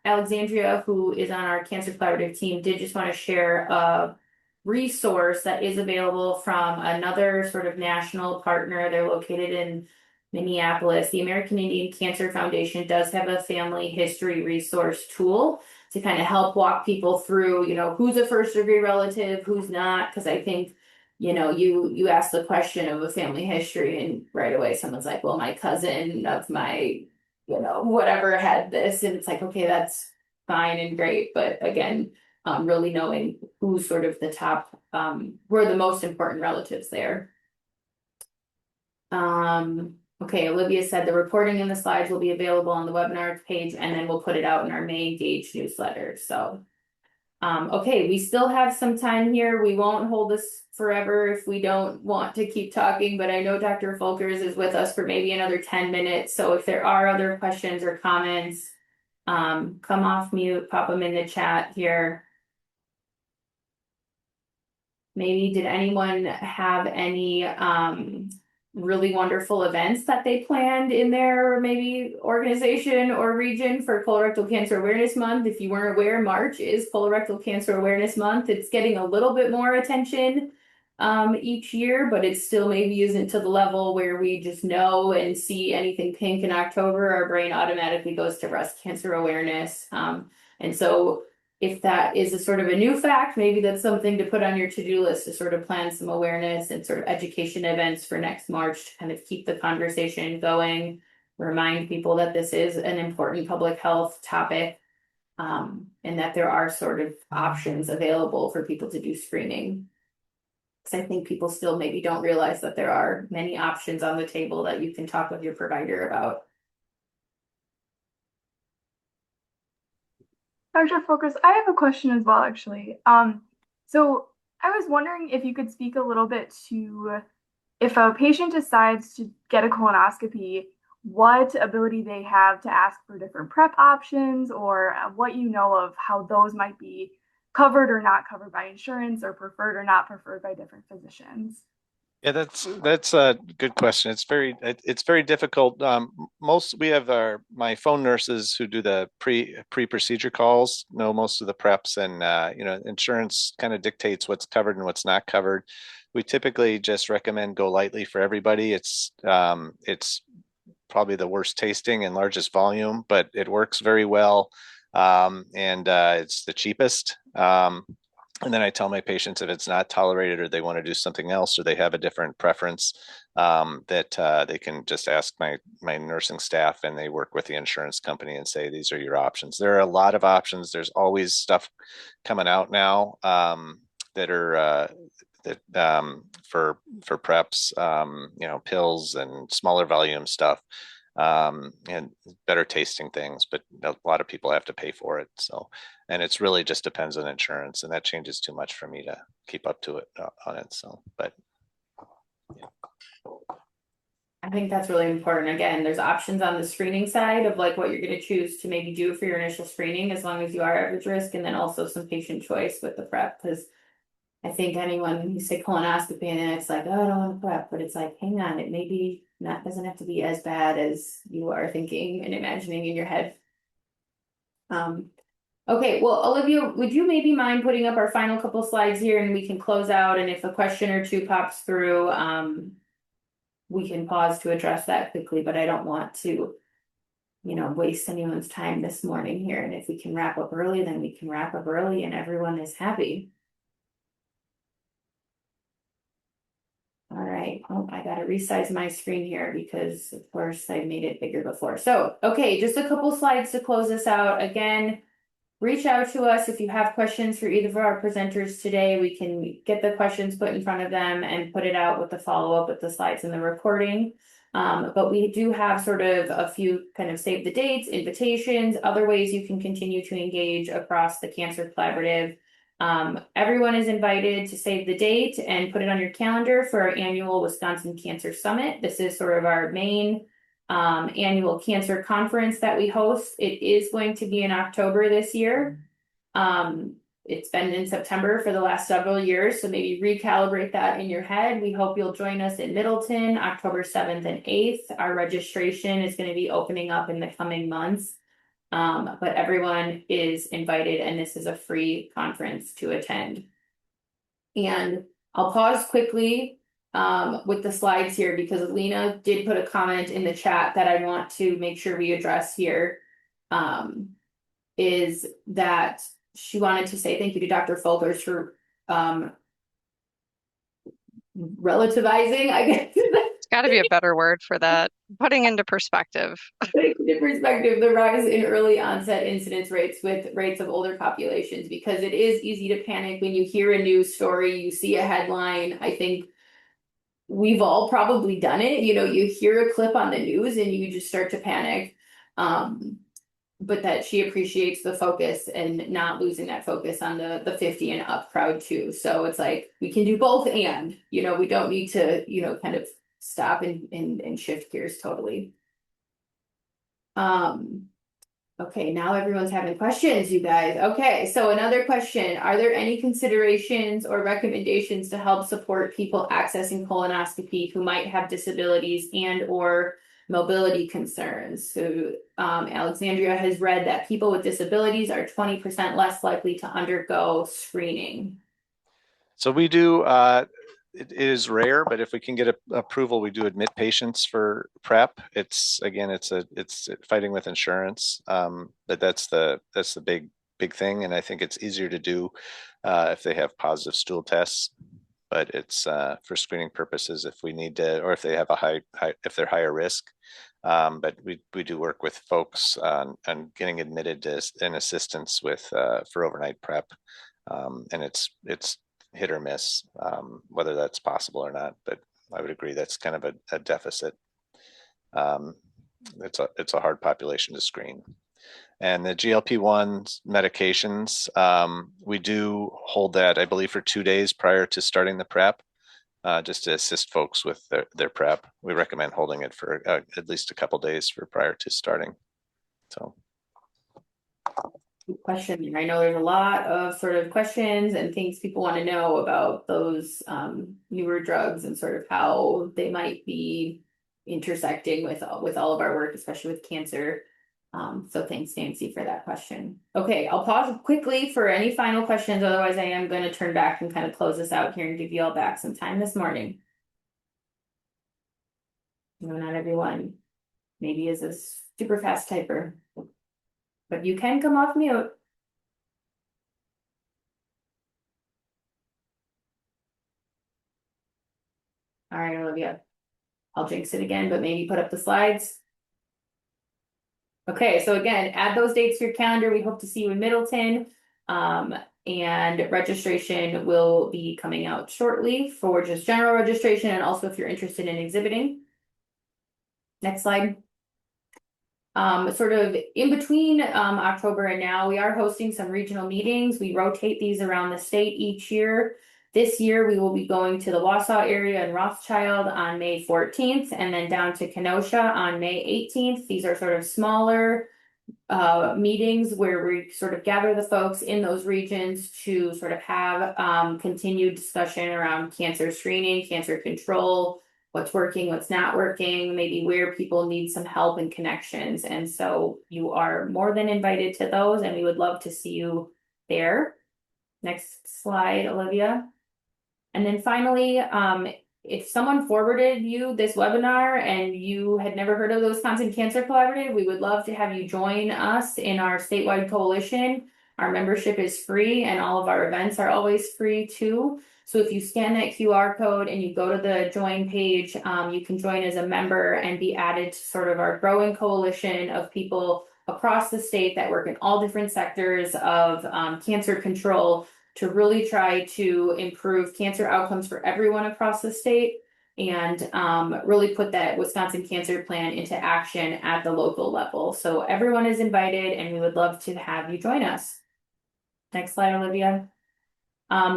[SPEAKER 1] Alexandria, who is on our Cancer Collaborative team, did just want to share a resource that is available from another sort of national partner. They're located in Minneapolis. The American Indian Cancer Foundation does have a family history resource tool to kind of help walk people through, who's a first degree relative, who's not, because I think you ask the question of a family history and right away someone's like, well, my cousin of my, whatever had this. And it's like, okay, that's fine and great. But again, really knowing who's sort of the top, who are the most important relatives there. Okay, Olivia said the reporting and the slides will be available on the webinar page, and then we'll put it out in our May Engage newsletter. So okay, we still have some time here. We won't hold this forever if we don't want to keep talking, but I know Dr. Folkers is with us for maybe another 10 minutes. So if there are other questions or comments, come off mute, pop them in the chat here. Maybe did anyone have any really wonderful events that they planned in their maybe organization or region for Colorectal Cancer Awareness Month? If you weren't aware, March is Colorectal Cancer Awareness Month. It's getting a little bit more attention each year, but it still maybe isn't to the level where we just know and see anything pink in October, our brain automatically goes to breast cancer awareness. And so if that is a sort of a new fact, maybe that's something to put on your to-do list to sort of plan some awareness and sort of education events for next March to kind of keep the conversation going, remind people that this is an important public health topic, and that there are sort of options available for people to do screening. Because I think people still maybe don't realize that there are many options on the table that you can talk with your provider about.
[SPEAKER 5] Dr. Folkers, I have a question as well, actually. So I was wondering if you could speak a little bit to if a patient decides to get a colonoscopy, what ability they have to ask for different prep options, or what you know of how those might be covered or not covered by insurance, or preferred or not preferred by different physicians.
[SPEAKER 3] Yeah, that's a good question. It's very difficult. We have my phone nurses who do the pre-procedure calls know most of the preps, and insurance kind of dictates what's covered and what's not covered. We typically just recommend go lightly for everybody. It's probably the worst tasting and largest volume, but it works very well, and it's the cheapest. And then I tell my patients if it's not tolerated or they want to do something else or they have a different preference, that they can just ask my nursing staff, and they work with the insurance company and say, these are your options. There are a lot of options. There's always stuff coming out now that are for preps, pills and smaller volume stuff. And better tasting things, but a lot of people have to pay for it. So, and it's really just depends on insurance, and that changes too much for me to keep up to it on it. So, but yeah.
[SPEAKER 1] I think that's really important. Again, there's options on the screening side of like what you're going to choose to maybe do for your initial screening, as long as you are average risk, and then also some patient choice with the prep. Because I think anyone, you say colonoscopy and then it's like, oh, I don't want to prep, but it's like, hang on, it maybe not doesn't have to be as bad as you are thinking and imagining in your head. Okay, well, Olivia, would you maybe mind putting up our final couple slides here and we can close out, and if a question or two pops through, we can pause to address that quickly, but I don't want to, waste anyone's time this morning here. And if we can wrap up early, then we can wrap up early and everyone is happy. All right, oh, I gotta resize my screen here because of course I made it bigger before. So, okay, just a couple slides to close this out. Again, reach out to us if you have questions for either of our presenters today. We can get the questions put in front of them and put it out with the follow-up with the slides and the recording. But we do have sort of a few kind of save the dates, invitations, other ways you can continue to engage across the Cancer Collaborative. Everyone is invited to save the date and put it on your calendar for our annual Wisconsin Cancer Summit. This is sort of our main annual cancer conference that we host. It is going to be in October this year. It's been in September for the last several years, so maybe recalibrate that in your head. We hope you'll join us in Middleton, October 7th and 8th. Our registration is going to be opening up in the coming months. But everyone is invited, and this is a free conference to attend. And I'll pause quickly with the slides here because Lena did put a comment in the chat that I want to make sure we address here. Is that she wanted to say thank you to Dr. Folkers for relativizing, I guess.
[SPEAKER 2] It's got to be a better word for that. Putting into perspective.
[SPEAKER 1] In perspective, the rise in early onset incidence rates with rates of older populations, because it is easy to panic when you hear a news story, you see a headline. I think we've all probably done it. You hear a clip on the news and you just start to panic. But that she appreciates the focus and not losing that focus on the 50 and up crowd too. So it's like we can do both, and we don't need to kind of stop and shift gears totally. Okay, now everyone's having questions, you guys. Okay, so another question: are there any considerations or recommendations to help support people accessing colonoscopy who might have disabilities and or mobility concerns? So Alexandria has read that people with disabilities are 20% less likely to undergo screening.
[SPEAKER 3] So we do, it is rare, but if we can get approval, we do admit patients for PrEP. It's fighting with insurance, but that's the big thing. And I think it's easier to do if they have positive stool tests. But it's for screening purposes if we need to, or if they have if they're higher risk. But we do work with folks on getting admitted to an assistance with for overnight PrEP, and it's hit or miss whether that's possible or not. But I would agree that's kind of a deficit. It's a hard population to screen. And the GLP-1 medications, we do hold that, I believe, for 2 days prior to starting the PrEP, just to assist folks with their PrEP. We recommend holding it for at least a couple days prior to starting. So.
[SPEAKER 1] Good question. I know there's a lot of sort of questions and things people want to know about those newer drugs and sort of how they might be intersecting with all of our work, especially with cancer. So thanks, Nancy, for that question. Okay, I'll pause quickly for any final questions. Otherwise, I am going to turn back and kind of close this out here and give you all back some time this morning. Not everyone maybe is a super fast typer, but you can come off mute. All right, Olivia, I'll jinx it again, but maybe put up the slides. Okay, so again, add those dates to your calendar. We hope to see you in Middleton. And registration will be coming out shortly for just general registration, and also if you're interested in exhibiting. Next slide. Sort of in between October and now, we are hosting some regional meetings. We rotate these around the state each year. This year, we will be going to the Wausau area in Rothschild on May 14th and then down to Kenosha on May 18th. These are sort of smaller meetings where we sort of gather the folks in those regions to sort of have continued discussion around cancer screening, cancer control, what's working, what's not working, maybe where people need some help and connections. And so you are more than invited to those, and we would love to see you there. Next slide, Olivia. And then finally, if someone forwarded you this webinar and you had never heard of the Wisconsin Cancer Collaborative, we would love to have you join us in our statewide coalition. Our membership is free and all of our events are always free too. So if you scan that QR code and you go to the join page, you can join as a member and be added to sort of our growing coalition of people across the state that work in all different sectors of cancer control to really try to improve cancer outcomes for everyone across the state and really put that Wisconsin Cancer Plan into action at the local level. So everyone is invited and we would love to have you join us. Next slide, Olivia.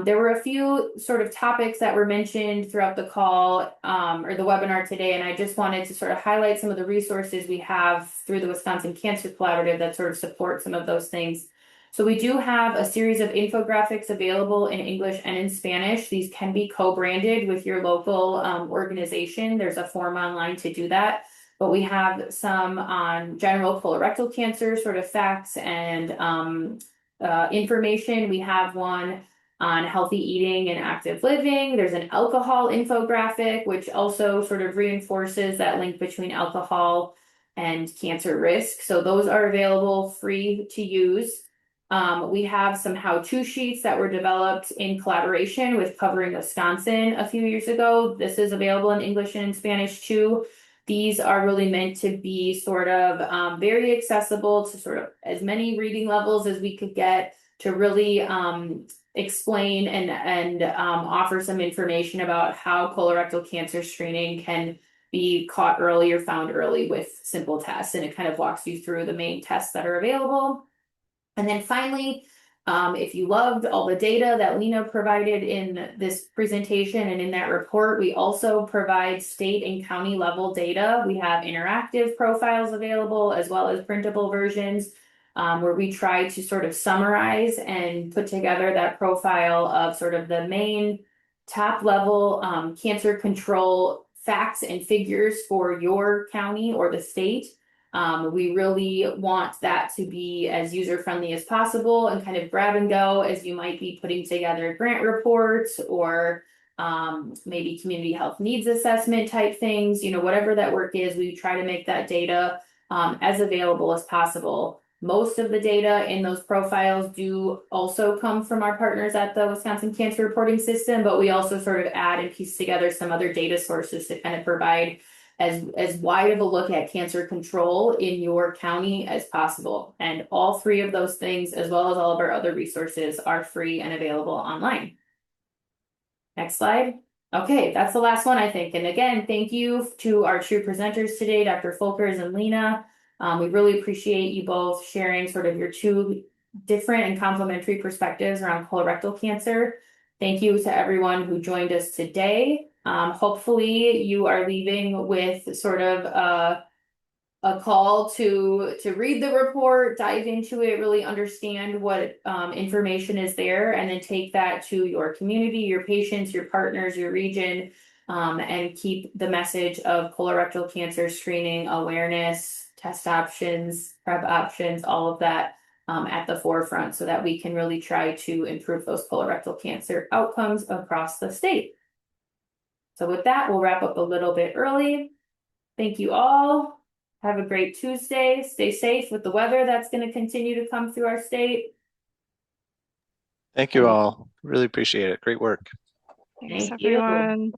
[SPEAKER 1] There were a few sort of topics that were mentioned throughout the call or the webinar today, and I just wanted to sort of highlight some of the resources we have through the Wisconsin Cancer Collaborative that sort of support some of those things. So we do have a series of infographics available in English and in Spanish. These can be co-branded with your local organization. There's a form online to do that. But we have some on general colorectal cancer, sort of facts and information. We have one on healthy eating and active living. There's an alcohol infographic, which also sort of reinforces that link between alcohol and cancer risk. So those are available free to use. We have some how-to sheets that were developed in collaboration with Covering Wisconsin a few years ago. This is available in English and in Spanish too. These are really meant to be sort of very accessible to sort of as many reading levels as we could get to really explain and offer some information about how colorectal cancer screening can be caught early or found early with simple tests. And it kind of walks you through the main tests that are available. And then finally, if you loved all the data that Lena provided in this presentation and in that report, we also provide state and county level data. We have interactive profiles available as well as printable versions where we try to sort of summarize and put together that profile of sort of the main top level cancer control facts and figures for your county or the state. We really want that to be as user-friendly as possible and kind of grab and go as you might be putting together grant reports or maybe community health needs assessment type things, whatever that work is, we try to make that data as available as possible. Most of the data in those profiles do also come from our partners at the Wisconsin Cancer Reporting System, but we also sort of add and piece together some other data sources to kind of provide as wide of a look at cancer control in your county as possible. And all three of those things, as well as all of our other resources, are free and available online. Next slide. Okay, that's the last one, I think. And again, thank you to our two presenters today, Dr. Folkers and Lena. We really appreciate you both sharing sort of your two different and complementary perspectives around colorectal cancer. Thank you to everyone who joined us today. Hopefully you are leaving with sort of a call to read the report, dive into it, really understand what information is there, and then take that to your community, your patients, your partners, your region, and keep the message of colorectal cancer screening awareness, test options, prep options, all of that at the forefront so that we can really try to improve those colorectal cancer outcomes across the state. So with that, we'll wrap up a little bit early. Thank you all. Have a great Tuesday. Stay safe with the weather that's going to continue to come through our state.
[SPEAKER 3] Thank you all. Really appreciate it. Great work.
[SPEAKER 2] Thanks,
[SPEAKER 1] Thank you.
[SPEAKER 2] everyone.